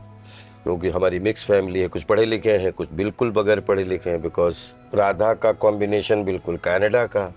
Speaker 2: क्योंकि हमारी मिक्स फैमिली है, कुछ पढ़े लिखे हैं, कुछ बिल्कुल बगैर पढ़े लिखे हैं, बिकॉज राधा का कॉम्बिनेशन बिल्कुल कनाडा का।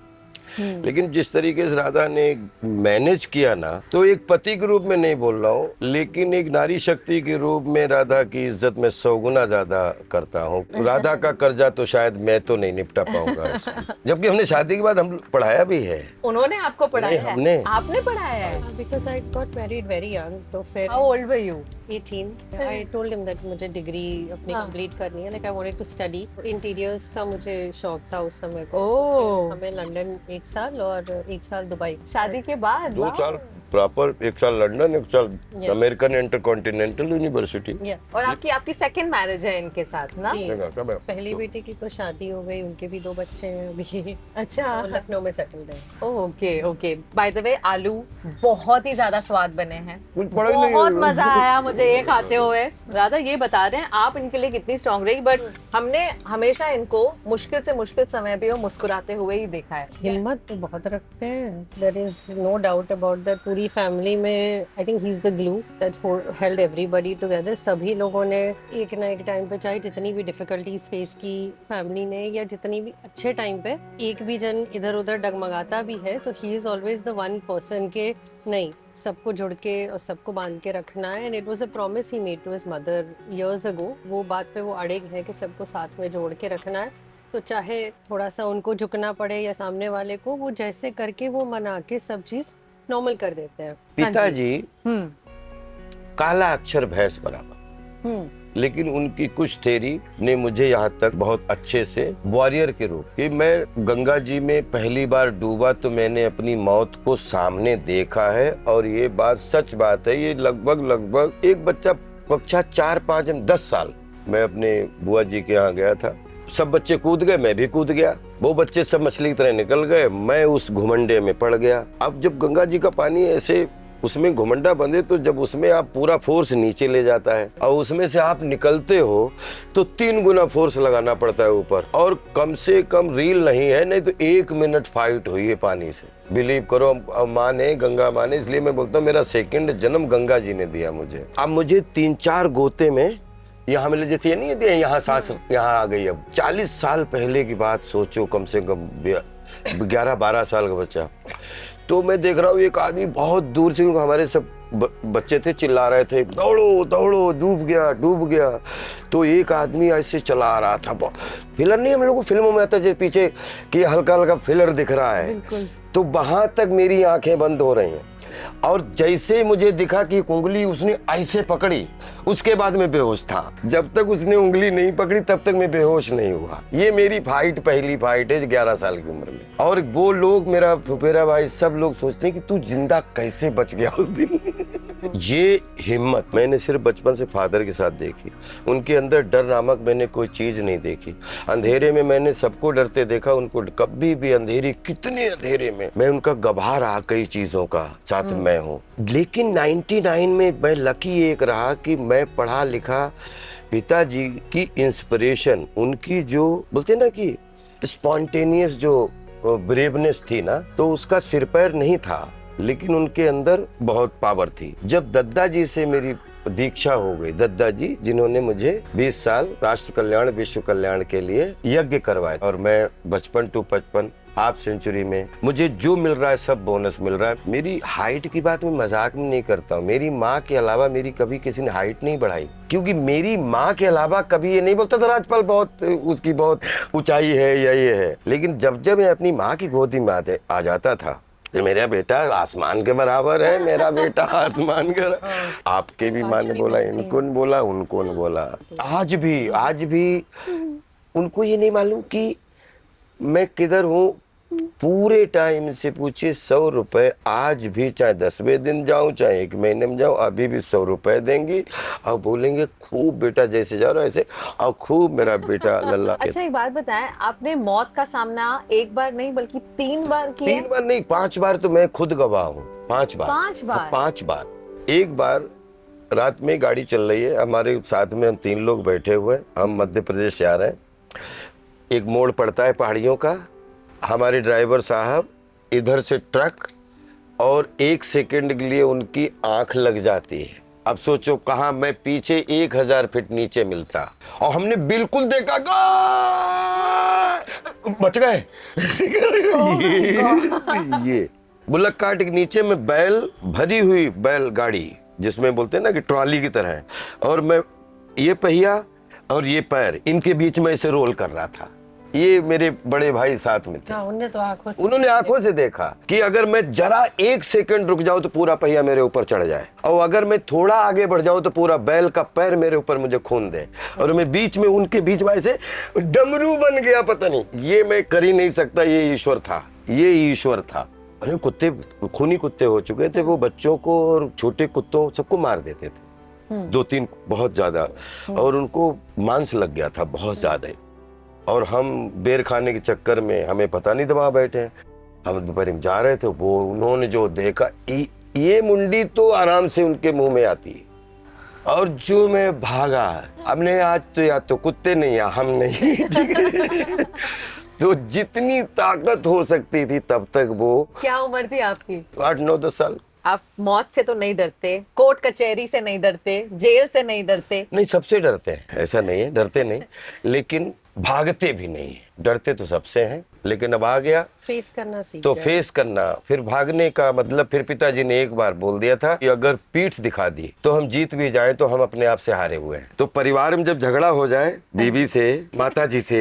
Speaker 2: लेकिन जिस तरीके से राधा ने मैनेज किया ना, तो एक पति के रूप में नहीं बोल रहा हूँ, लेकिन एक नारी शक्ति के रूप में राधा की इज्जत में 100 गुना ज्यादा करता हूँ। राधा का कर्जा तो शायद मैं तो नहीं निपटा पाऊंगा इसको। जबकि हमने शादी के बाद हम पढ़ाया भी है।
Speaker 1: उन्होंने आपको पढ़ाया
Speaker 2: नहीं, हमने।
Speaker 1: है? आपने पढ़ाया है?
Speaker 4: Because I got married very young, तो फिर
Speaker 1: How old were you?
Speaker 4: 18. I told him that मुझे डिग्री अपनी
Speaker 1: हाँ।
Speaker 4: कंप्लीट करनी है, like I wanted to study. Interiors का मुझे शौक था उस समय को।
Speaker 1: ओह।
Speaker 4: हमें लंदन 1 साल और 1 साल दुबई।
Speaker 1: शादी के बाद?
Speaker 2: 2
Speaker 1: वाह।
Speaker 2: साल प्रॉपर, 1 साल लंदन, 1 साल
Speaker 4: Yeah.
Speaker 2: American intercontinental university.
Speaker 4: Yeah.
Speaker 1: और आपकी सेकंड मैरिज है इनके साथ ना?
Speaker 4: जी। पहली बेटी की तो शादी हो गई, उनके भी 2 बच्चे हैं अभी।
Speaker 1: अच्छा।
Speaker 4: वो लखनऊ में सेटल्ड है।
Speaker 1: Okay okay. By the way, आलू बहुत ही ज्यादा स्वाद बने हैं,
Speaker 2: कुछ पड़ा ही नहीं।
Speaker 1: बहुत मजा आया मुझे ये खाते हुए। राधा ये बता रहे हैं आप इनके लिए कितनी स्ट्रांग रही, बट हमने हमेशा इनको मुश्किल से मुश्किल समय भी वो मुस्कुराते हुए ही देखा है।
Speaker 4: हिम्मत तो बहुत रखते हैं, there is no doubt about that. पूरी फैमिली में I think he is the glue that's held everybody together. सभी लोगों ने एक ना एक टाइम पे, चाहे जितनी भी डिफिकल्टीज फेस की फैमिली ने, या जितनी भी अच्छे टाइम पे एक भी जन इधर उधर डगमगाता भी है, तो he is always the one person के नहीं, सबको जुड़ के और सबको बांध के रखना है। And it was a promise he made to his mother years ago. वो बात पे वो अड़िग है कि सबको साथ में जोड़ के रखना है। तो चाहे थोड़ा सा उनको झुकना पड़े या सामने वाले को, वो जैसे करके वो मना के सब चीज नॉर्मल कर देते हैं।
Speaker 2: पिताजी
Speaker 1: हम्म
Speaker 2: काला अक्षर भैंस बराबर, लेकिन उनकी कुछ थेरी ने मुझे यहाँ तक बहुत अच्छे से वॉरियर के रूप कि मैं गंगा जी में पहली बार डूबा तो मैंने अपनी मौत को सामने देखा है, और ये बात सच बात है। ये लगभग एक बच्चा कक्षा 4, 5, 10 साल, मैं अपने बुआ जी के यहाँ गया था, सब बच्चे कूद गए, मैं भी कूद गया, वो बच्चे सब मछली की तरह निकल गए, मैं उस घुमंडे में पड़ गया। अब जब गंगा जी का पानी ऐसे उसमें घुमंडा बंधे, तो जब उसमें आप पूरा फोर्स नीचे ले जाता है और उसमें से आप निकलते हो तो 3 गुना फोर्स लगाना पड़ता है ऊपर, और कम से कम रील नहीं है, नहीं तो 1 मिनट फाइट हुई है पानी से। बिलीव करो, माँ ने, गंगा माँ ने, इसलिए मैं बोलता हूँ मेरा सेकंड जन्म गंगा जी ने दिया मुझे। अब मुझे 3-4 गोते में यहाँ मिले जैसे ये नहीं है यहाँ सांस यहाँ आ गई। अब 40 साल पहले की बात सोचो, कम से कम 11-12 साल का बच्चा। तो मैं देख रहा हूँ एक आदमी बहुत दूर से, क्योंकि हमारे सब बच्चे थे, चिल्ला रहे थे दौड़ो दौड़ो, डूब गया डूब गया। तो एक आदमी ऐसे चला रहा था, फिलर नहीं, हम लोग को फिल्मों में आता है पीछे कि हल्का हल्का फिलर दिख रहा है, तो वहां तक मेरी आंखें बंद हो रही हैं। और जैसे मुझे दिखा कि उंगली उसने ऐसे पकड़ी, उसके बाद मैं बेहोश था। जब तक उसने उंगली नहीं पकड़ी तब तक मैं बेहोश नहीं हुआ। ये मेरी फाइट, पहली फाइट है 11 साल की उम्र में। और वो लोग, मेरा फुफेरा भाई, सब लोग सोचते हैं कि तू जिंदा कैसे बच गया उस दिन। ये हिम्मत मैंने सिर्फ बचपन से फादर के साथ देखी। उनके अंदर डर नामक मैंने कोई चीज नहीं देखी। अंधेरे में मैंने सबको डरते देखा, उनको कभी भी अंधेरे, कितने अंधेरे में मैं उनका गवाह रहा कई चीजों का, साथ मैं हूँ। लेकिन 99 में मैं लकी एक रहा कि मैं पढ़ा लिखा, पिताजी की इंस्पिरेशन, उनकी जो बोलते ना कि स्पॉन्टेनियस जो ब्रेवनेस थी ना, तो उसका सिर पैर नहीं था, लेकिन उनके अंदर बहुत पावर थी। जब दद्दा जी से मेरी दीक्षा हो गई, दद्दा जी जिन्होंने मुझे 20 साल राष्ट्र कल्याण विश्व कल्याण के लिए यज्ञ करवाए, और मैं बचपन टू 55 हाफ सेंचुरी में मुझे जो मिल रहा है सब बोनस मिल रहा है। मेरी हाइट की बात मैं मजाक में नहीं करता हूँ। मेरी माँ के अलावा मेरी कभी किसी ने हाइट नहीं बढ़ाई, क्योंकि मेरी माँ के अलावा कभी ये नहीं बोलता था राजपाल बहुत उसकी बहुत ऊंचाई है या ये है। लेकिन जब जब मैं अपनी माँ की गोदी में आ जाता था, मेरा बेटा आसमान के बराबर है, मेरा बेटा आसमान के, आपके भी माँ ने बोला, इनको ने बोला, उनको ने बोला। आज भी उनको ये नहीं मालूम कि मैं किधर हूँ। पूरे टाइम से पूछिए, 100 रुपए आज भी, चाहे 10वें दिन जाऊं चाहे 1 महीने में जाऊं, अभी भी 100 रुपए देंगी और बोलेंगे खूब बेटा जैसे जा रहा है ऐसे, और खूब मेरा बेटा लल्ला।
Speaker 1: अच्छा एक बात बताएं, आपने मौत का सामना एक बार नहीं बल्कि 3 बार किया?
Speaker 2: 3 बार नहीं, 5 बार तो मैं खुद गवाह हूँ। 5 बार। 5 बार। एक बार रात में गाड़ी चल रही है, हमारे साथ में हम 3 लोग बैठे हुए, हम मध्य प्रदेश जा रहे हैं। एक मोड़ पड़ता है पहाड़ियों का, हमारे ड्राइवर साहब इधर से ट्रक, और 1 सेकंड के लिए उनकी आंख लग जाती है। अब सोचो कहाँ, मैं पीछे 1000 फीट नीचे मिलता, और हमने बिल्कुल देखा बच गए। ये बुल्लक कार्ट के नीचे में बैल, भरी हुई बैल गाड़ी जिसमें बोलते हैं ना कि ट्रॉली की तरह है, और मैं ये पहिया और ये पैर, इनके बीच में ऐसे रोल कर रहा था। ये मेरे बड़े भाई साथ में थे। उन्होंने आंखों से देखा कि अगर मैं जरा 1 सेकंड रुक जाऊं तो पूरा पहिया मेरे ऊपर चढ़ जाए, और अगर मैं थोड़ा आगे बढ़ जाऊं तो पूरा बैल का पैर मेरे ऊपर मुझे खून दे, और मैं बीच में, उनके बीच में ऐसे डमरू बन गया। पता नहीं, ये मैं कर ही नहीं सकता, ये ईश्वर था, ये ईश्वर था। अरे कुत्ते, खूनी कुत्ते हो चुके थे, वो बच्चों को और छोटे कुत्तों सबको मार देते थे, 2-3 बहुत ज्यादा, और उनको मांस लग गया था बहुत ज्यादा। और हम बेर खाने के चक्कर में, हमें पता नहीं था वहां बैठे हैं, हम दोपहर में जा रहे थे, वो उन्होंने जो देखा, ये मुंडी तो आराम से उनके मुंह में आती है, और जो मैं भागा, हमने आज तो या तो कुत्ते नहीं या हम नहीं, ठीक है। तो जितनी ताकत हो सकती थी तब तक वो।
Speaker 1: क्या उम्र थी आपकी?
Speaker 2: 8-9-10 साल।
Speaker 1: आप मौत से तो नहीं डरते, कोर्ट कचहरी से नहीं डरते, जेल से नहीं डरते?
Speaker 2: नहीं, सबसे डरते हैं, ऐसा नहीं है डरते नहीं, लेकिन भागते भी नहीं है। डरते तो सबसे हैं, लेकिन अब आ गया
Speaker 4: फेस करना सीख
Speaker 2: तो
Speaker 4: गए।
Speaker 2: फेस करना। फिर भागने का मतलब, फिर पिताजी ने एक बार बोल दिया था कि अगर पीठ दिखा दी तो हम जीत भी जाए तो हम अपने आप से हारे हुए हैं। तो परिवार में जब झगड़ा हो जाए, बीवी से, माताजी से,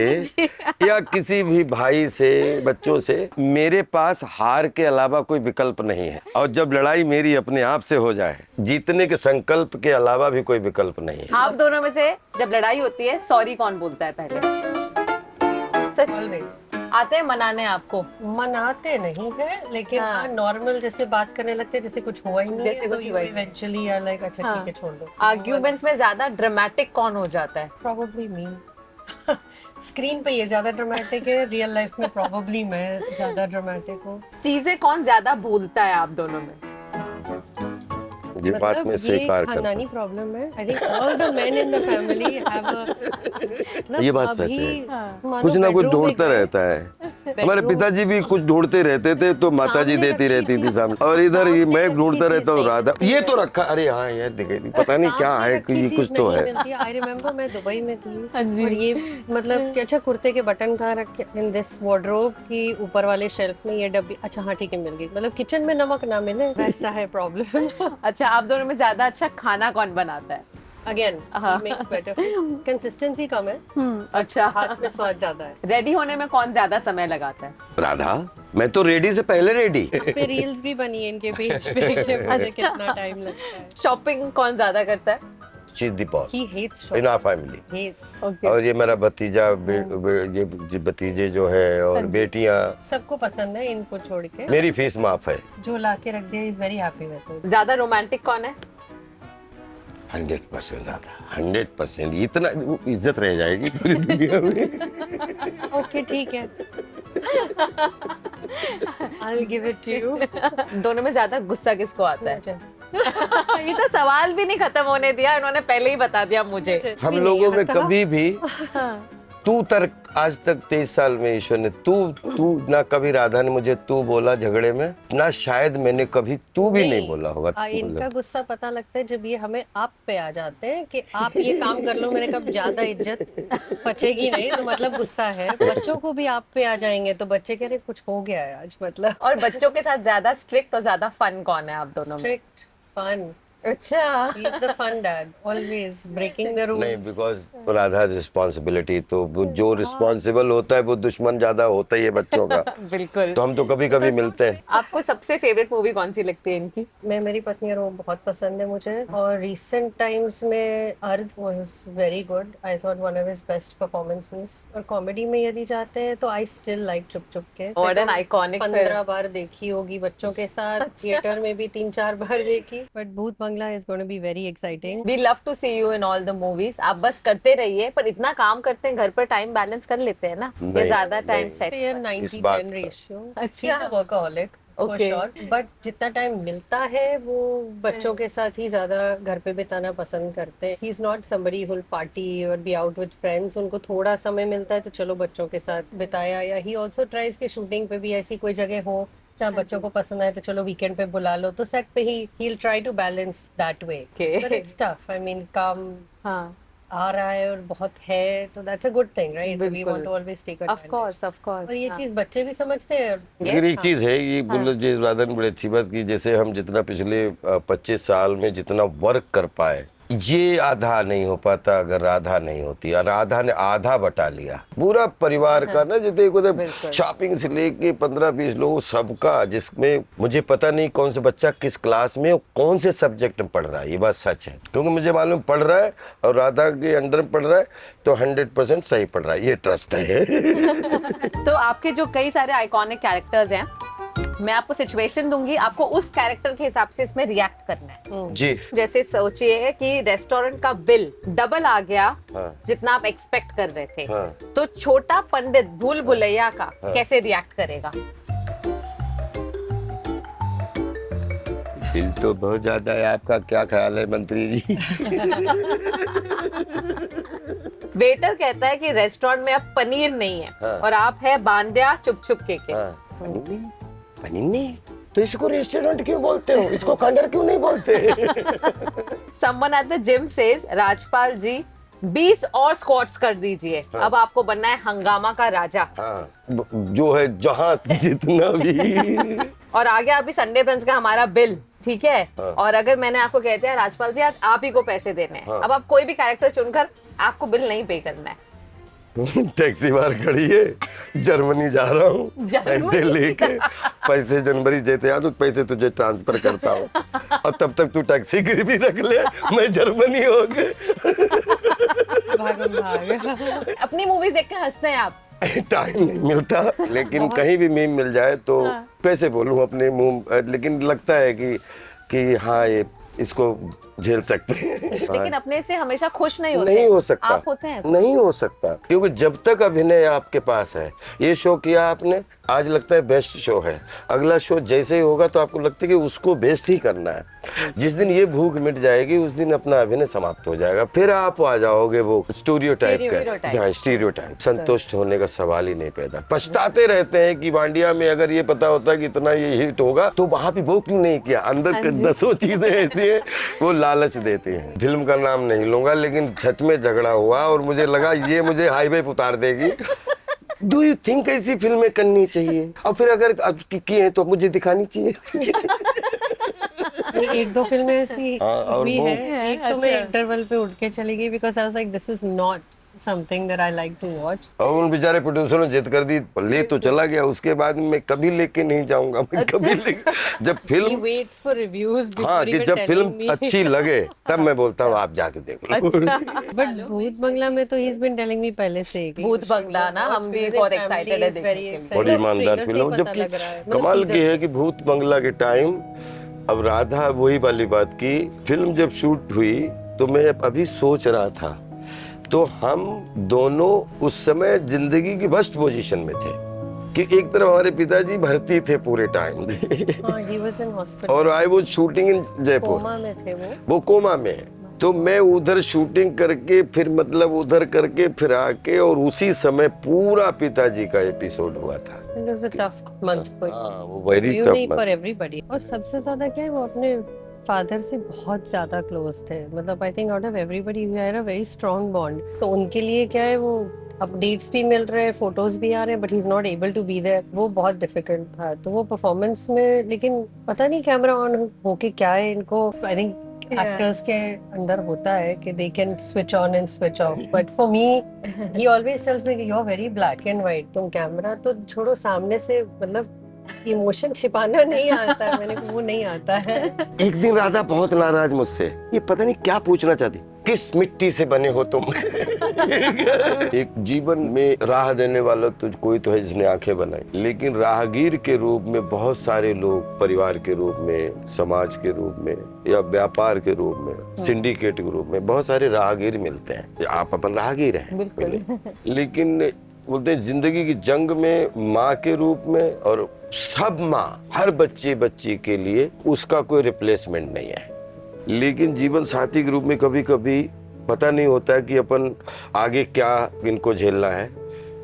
Speaker 2: या किसी भी भाई से, बच्चों से, मेरे पास हार के अलावा कोई विकल्प नहीं है। और जब लड़ाई मेरी अपने आप से हो जाए, जीतने के संकल्प के अलावा भी कोई विकल्प नहीं है।
Speaker 1: आप दोनों में से जब लड़ाई होती है, सॉरी कौन बोलता है पहले? सच आते हैं मनाने आपको?
Speaker 4: मनाते नहीं है, लेकिन
Speaker 1: हाँ।
Speaker 4: नॉर्मल जैसे बात करने लगते हैं जैसे कुछ हुआ ही नहीं
Speaker 1: जैसे
Speaker 4: है,
Speaker 1: कुछ
Speaker 4: तो
Speaker 1: हुआ ही
Speaker 4: इवेंचुअली यार लाइक अच्छा ठीक है छोड़ दो।
Speaker 1: आर्ग्यूमेंट्स में ज्यादा ड्रामेटिक कौन हो जाता है?
Speaker 4: प्रोबेबली मी। स्क्रीन पे ये ज्यादा ड्रामेटिक है, रियल लाइफ में प्रोबेबली मैं ज्यादा ड्रामेटिक हूँ।
Speaker 1: चीजें कौन ज्यादा भूलता है आप दोनों में?
Speaker 2: ये बात में स्वीकार करता
Speaker 4: खानदानी प्रॉब्लम है। I think all the main in the family have a,
Speaker 2: ये बात सच है। कुछ ना कुछ ढूंढता रहता है। हमारे पिताजी भी कुछ ढूंढते रहते थे तो माता जी
Speaker 4: सामने
Speaker 2: देती
Speaker 4: रखी
Speaker 2: रहती थी
Speaker 4: चीज़,
Speaker 2: सामने, और इधर ये मैं
Speaker 4: सामने
Speaker 2: ढूंढता
Speaker 4: रखी
Speaker 2: रहता हूँ
Speaker 4: चीज़
Speaker 2: राधा,
Speaker 4: नहीं
Speaker 2: ये तो रखा, अरे हाँ यार देखे पता नहीं क्या है कि ये कुछ तो है।
Speaker 4: आई रिमेम्बर मैं दुबई में थी और ये मतलब कि अच्छा कुर्ते के बटन कहाँ रखे इन दिस वार्डरोब की ऊपर वाले शेल्फ में ये डब्बी, अच्छा हाँ ठीक है मिल गई, मतलब किचन में नमक ना मिले वैसा है प्रॉब्लम।
Speaker 1: अच्छा, आप दोनों में ज्यादा अच्छा खाना कौन बनाता है?
Speaker 4: अगेन मेक्स बेटर, कंसिस्टेंसी कम है,
Speaker 1: अच्छा,
Speaker 4: हाथ में स्वाद ज्यादा है।
Speaker 1: रेडी होने में कौन ज्यादा समय लगाता है?
Speaker 2: राधा, मैं तो रेडी से पहले रेडी।
Speaker 4: इस पे रील्स भी बनी है इनके पेज पे कि मुझे कितना टाइम लगता है।
Speaker 1: शॉपिंग कौन ज्यादा करता है?
Speaker 2: She is the boss
Speaker 4: He hates
Speaker 2: in
Speaker 4: shopping.
Speaker 2: Our family.
Speaker 4: Hates.
Speaker 1: Okay,
Speaker 2: और ये मेरा भतीजा ये भतीजे जो है और बेटियां,
Speaker 4: सबको पसंद है इनको छोड़ के,
Speaker 2: मेरी फीस माफ है।
Speaker 4: जो ला के रख दिया is very happy with it.
Speaker 1: ज्यादा रोमांटिक कौन है?
Speaker 2: 100% राधा, 100%। इतना इज्जत रह जाएगी पूरी दुनिया में।
Speaker 4: ओके ठीक है, I'll give it to you.
Speaker 1: दोनों में ज्यादा गुस्सा किसको आता है? ये तो सवाल भी नहीं खत्म होने दिया, इन्होंने पहले ही बता दिया मुझे।
Speaker 2: हम लोगों में कभी भी तू तर्क, आज तक 23 साल में ईश्वर ने तू ना कभी राधा ने मुझे तू बोला झगड़े में, ना शायद मैंने कभी तू भी नहीं बोला होगा।
Speaker 4: इनका गुस्सा पता लगता है जब ये हमें आप पे आ जाते हैं कि आप ये काम कर लो, मैंने कहा ज्यादा इज्जत पचेगी नहीं तो मतलब गुस्सा है। बच्चों को भी आप पे आ जाएंगे तो बच्चे कह रहे कुछ हो गया है आज, मतलब
Speaker 1: और बच्चों के साथ ज्यादा स्ट्रिक्ट और ज्यादा फन कौन है आप दोनों में?
Speaker 4: Strict fun.
Speaker 1: अच्छा,
Speaker 4: He is the fun dad, always breaking the rules.
Speaker 2: नहीं, बिकॉज राधा रिस्पॉन्सिबिलिटी, तो वो जो रिस्पॉन्सिबल होता है वो दुश्मन ज्यादा होता ही है बच्चों का।
Speaker 1: बिल्कुल।
Speaker 2: तो हम तो कभी कभी मिलते हैं।
Speaker 1: आपको सबसे फेवरेट मूवी कौन सी लगती है इनकी?
Speaker 4: मैं मेरी पत्नी और वो बहुत पसंद है मुझे, और रिसेंट टाइम्स में अर्थ was very good, I thought one of his best performances. और कॉमेडी में यदि जाते हैं तो आई स्टिल लाइक चुप चुप के।
Speaker 1: What an iconic
Speaker 4: 15 बार देखी होगी बच्चों के साथ, थिएटर में भी 3-4 बार देखी। But Bhooth Bangla is going to be very exciting.
Speaker 1: We love to see you in all the movies. आप बस करते रहिए, पर इतना काम करते हैं घर पर, टाइम बैलेंस कर लेते हैं ना? ये
Speaker 2: नहीं,
Speaker 1: ज्यादा टाइम
Speaker 2: नहीं।
Speaker 1: सेट।
Speaker 4: ये
Speaker 2: इस बात
Speaker 4: 90-10
Speaker 2: का।
Speaker 4: रेशियो।
Speaker 1: अच्छा।
Speaker 4: He's a workaholic for
Speaker 1: Okay.
Speaker 4: sure. But जितना टाइम मिलता है वो बच्चों के साथ ही ज्यादा घर पे बिताना पसंद करते हैं। He's not somebody who'll party or be out with friends. उनको थोड़ा समय मिलता है तो चलो बच्चों के साथ बिताया, या he also tries कि शूटिंग पे भी ऐसी कोई जगह हो जहाँ बच्चों को पसंद आए तो चलो वीकेंड पे बुला लो, तो सेट पे ही he'll try to balance that way.
Speaker 1: Okay.
Speaker 4: But it's tough. I mean, काम
Speaker 1: हाँ,
Speaker 4: आ रहा है और बहुत है तो that's a good thing, right? We
Speaker 1: बिल्कुल।
Speaker 4: want to always take
Speaker 1: of
Speaker 4: advantage.
Speaker 1: course, of course.
Speaker 4: और ये
Speaker 1: हाँ।
Speaker 4: चीज बच्चे भी समझते हैं।
Speaker 2: लेकिन एक चीज है, ये बोलो जो राधा ने बड़ी अच्छी बात की, जैसे हम जितना पिछले 25 साल में जितना वर्क कर पाए, ये आधा नहीं हो पाता अगर राधा नहीं होती। और राधा ने आधा बटा लिया पूरा परिवार का ना, जितने
Speaker 1: बिल्कुल।
Speaker 2: शॉपिंग से लेके 15-20 लोग सबका, जिसमें मुझे पता नहीं कौन से बच्चा किस क्लास में और कौन से सब्जेक्ट में पढ़ रहा है, ये बात सच है, क्योंकि मुझे मालूम पढ़ रहा है और राधा के अंडर में पढ़ रहा है तो 100% सही पढ़ रहा है, ये ट्रस्ट है।
Speaker 1: तो आपके जो कई सारे आइकॉनिक कैरेक्टर्स हैं, मैं आपको सिचुएशन दूंगी, आपको उस कैरेक्टर के हिसाब से इसमें रिएक्ट करना है।
Speaker 2: जी।
Speaker 1: जैसे सोचिए कि रेस्टोरेंट का बिल डबल आ गया,
Speaker 2: हाँ।
Speaker 1: जितना आप एक्सपेक्ट कर रहे थे,
Speaker 2: हाँ।
Speaker 1: तो छोटा पंडित भूल भुलैया का कैसे रिएक्ट करेगा?
Speaker 2: बिल तो बहुत ज्यादा है, आपका क्या ख्याल है मंत्री जी?
Speaker 1: वेटर कहता है कि रेस्टोरेंट में अब पनीर नहीं है,
Speaker 2: हाँ।
Speaker 1: और आप है बांध्या चुप चुप के।
Speaker 2: पनीर नहीं तो इसको रेस्टोरेंट क्यों बोलते हो, इसको खंडर क्यों नहीं बोलते?
Speaker 1: Someone at the gym says, Rajpal जी 20 और स्क्वाट्स कर दीजिए, अब आपको बनना है हंगामा का राजा।
Speaker 2: हाँ, जो है जहाँ जितना भी।
Speaker 1: और आ गया अभी संडे ब्रंच का हमारा बिल, ठीक है?
Speaker 2: हाँ।
Speaker 1: और अगर मैंने आपको कहते हैं राजपाल जी आज आप ही को पैसे देने हैं,
Speaker 2: हाँ।
Speaker 1: अब आप कोई भी कैरेक्टर चुनकर आपको बिल नहीं पे करना है।
Speaker 2: टैक्सी बाहर खड़ी है, जर्मनी जा रहा हूँ
Speaker 1: जर्मनी?
Speaker 2: पैसे लेके, पैसे जनवरी जैसे आ तो पैसे तुझे ट्रांसफर करता हूँ, और तब तक तू टैक्सी गिरवी रख ले, मैं जर्मनी हो गए।
Speaker 4: भागम भाग।
Speaker 1: अपनी मूवीज देख के हंसते हैं आप?
Speaker 2: टाइम नहीं मिलता, लेकिन कहीं भी मीम मिल जाए तो कैसे बोलूं अपने मुंह, लेकिन लगता है कि हाँ ये इसको झेल सकते हैं।
Speaker 1: लेकिन अपने से हमेशा खुश नहीं होते।
Speaker 2: नहीं हो सकता,
Speaker 1: आप होते हैं?
Speaker 2: नहीं हो सकता, क्योंकि जब तक अभिनय आपके पास है, ये शो किया आपने, आज लगता है बेस्ट शो है, अगला शो जैसे ही होगा तो आपको लगता है कि उसको बेस्ट ही करना है। जिस दिन ये भूख मिट जाएगी उस दिन अपना अभिनय समाप्त हो जाएगा, फिर आप आ जाओगे वो स्टीरियोटाइप का। हाँ, स्टीरियोटाइप। संतुष्ट होने का सवाल ही नहीं पैदा। पछताते रहते हैं कि वांडिया में अगर ये पता होता कि इतना ये हिट होगा तो वहां भी वो क्यों नहीं किया। अंदर के दसों चीजें ऐसी है वो लालच देती हैं। फिल्म का नाम नहीं लूंगा, लेकिन सच में झगड़ा हुआ और मुझे लगा ये मुझे हाईवे पे उतार देगी। डू यू थिंक ऐसी फिल्में करनी चाहिए? और फिर अगर अब की है तो मुझे दिखानी चाहिए।
Speaker 4: एक दो फिल्में ऐसी
Speaker 2: और
Speaker 4: हुई
Speaker 2: वो-
Speaker 4: है। एक तो मैं इंटरवल पे उठ के चली गई because I was like this is not something that I like to watch.
Speaker 2: और उन बेचारे प्रोड्यूसरों ने जिद कर दी, ले तो चला गया, उसके बाद मैं कभी लेके नहीं जाऊंगा। मैं कभी लेके जब
Speaker 4: He
Speaker 2: film
Speaker 4: waits for reviews before
Speaker 2: हाँ कि
Speaker 4: even
Speaker 2: जब
Speaker 4: telling
Speaker 2: फिल्म
Speaker 4: me.
Speaker 2: अच्छी लगे तब मैं बोलता हूँ आप जाके देख लो।
Speaker 1: अच्छा।
Speaker 4: But भूत बंगला में तो he's been telling me पहले से कि
Speaker 1: भूत बंगला ना हम भी बहुत एक्साइटेड है देखने के लिए।
Speaker 2: बड़ी ईमानदार फिल्म। जबकि कमाल की है कि भूत बंगला के टाइम, अब राधा वही वाली बात की, फिल्म जब शूट हुई तो मैं अभी सोच रहा था, तो हम दोनों उस समय जिंदगी की वर्स्ट पोजीशन में थे कि एक तरफ हमारे पिताजी भर्ती थे पूरे टाइम
Speaker 4: हाँ, he was in hospital.
Speaker 2: और I was shooting in Jaipur,
Speaker 4: coma में थे वो
Speaker 2: कोमा में है। तो मैं उधर शूटिंग करके फिर मतलब उधर करके फिर आके, और उसी समय पूरा पिताजी का एपिसोड हुआ था।
Speaker 4: It was a tough month for
Speaker 2: हाँ, वो वेरी
Speaker 4: you,
Speaker 2: टफ
Speaker 4: नहीं for everybody. और सबसे ज्यादा क्या है, वो अपने फादर से बहुत ज्यादा क्लोज थे। मतलब I think out of everybody we had a very strong bond. तो उनके लिए क्या है, वो अपडेट्स भी मिल रहे हैं, फोटोज भी आ रहे हैं, but he is not able to be there. वो बहुत डिफिकल्ट था। तो वो परफॉर्मेंस में, लेकिन पता नहीं कैमरा ऑन होके क्या है इनको, आई थिंक एक्टर्स के अंदर होता है कि they can switch on and switch off. But for me he always tells me कि you are very black and white. तुम कैमरा तो छोड़ो, सामने से मतलब इमोशन छिपाना नहीं आता है। मैंने कहा वो नहीं आता है।
Speaker 2: एक दिन राधा बहुत नाराज मुझसे, ये पता नहीं क्या पूछना चाहती, किस मिट्टी से बने हो तुम? एक जीवन में राह देने वाला तो कोई तो है जिसने आंखें बनाई, लेकिन राहगीर के रूप में बहुत सारे लोग, परिवार के रूप में, समाज के रूप में, या व्यापार के रूप में, सिंडिकेट के रूप में बहुत सारे राहगीर मिलते हैं। आप अपन राहगीर हैं
Speaker 1: बिल्कुल।
Speaker 2: लेकिन बोलते हैं जिंदगी की जंग में माँ के रूप में, और सब माँ हर बच्चे बच्ची के लिए उसका कोई रिप्लेसमेंट नहीं है। लेकिन जीवन साथी के रूप में कभी कभी पता नहीं होता है कि अपन आगे क्या इनको झेलना है।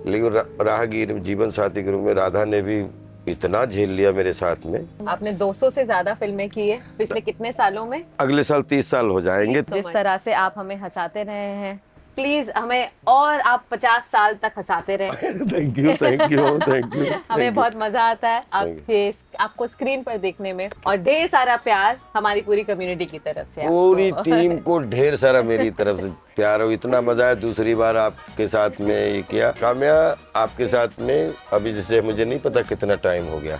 Speaker 2: लेकिन राहगीर जीवन साथी के रूप में राधा ने भी इतना झेल लिया मेरे साथ में।
Speaker 1: आपने 200 से ज्यादा फिल्में की है पिछले कितने सालों में?
Speaker 2: अगले साल 30 साल हो जाएंगे।
Speaker 1: जिस तरह से आप हमें हंसाते रहे हैं, प्लीज हमें और आप 50 साल तक हंसाते रहे।
Speaker 2: Thank you, thank you, thank you.
Speaker 1: हमें बहुत मजा आता है आपको स्क्रीन पर देखने में, और ढेर सारा प्यार हमारी पूरी कम्युनिटी की तरफ से आपको।
Speaker 2: पूरी टीम को ढेर सारा मेरी तरफ से प्यार हो। इतना मजा है, दूसरी बार आपके साथ में ये किया। काम्या, आपके साथ में अभी जैसे मुझे नहीं पता कितना टाइम हो गया,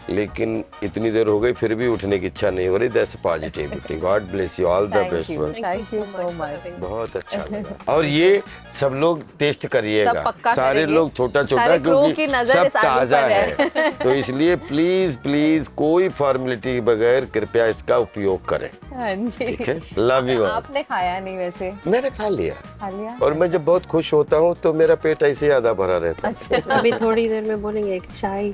Speaker 2: लेकिन इतनी देर हो गई फिर भी उठने की इच्छा नहीं हो रही। That's positivity. God bless you, all the best.
Speaker 1: Thank you so much.
Speaker 2: बहुत अच्छा लगा। और ये सब लोग टेस्ट करिएगा,
Speaker 1: सब पक्का
Speaker 2: सारे
Speaker 1: करेंगे।
Speaker 2: लोग छोटा छोटा,
Speaker 1: सारे crew की
Speaker 2: क्योंकि
Speaker 1: नजर
Speaker 2: सब
Speaker 1: इस आलू
Speaker 2: ताजा
Speaker 1: पर
Speaker 2: है। तो इसलिए प्लीज प्लीज कोई फॉर्मेलिटी के बगैर कृपया इसका उपयोग करें।
Speaker 1: हाँ जी।
Speaker 2: ठीक है, लव यू।
Speaker 1: आपने खाया नहीं वैसे?
Speaker 2: मैंने खा लिया,
Speaker 1: खा लिया।
Speaker 2: और मैं जब बहुत खुश होता हूँ तो मेरा पेट ऐसे ही आधा भरा रहता है।
Speaker 1: अच्छा।
Speaker 4: अभी थोड़ी देर में बोलेंगे एक चाय।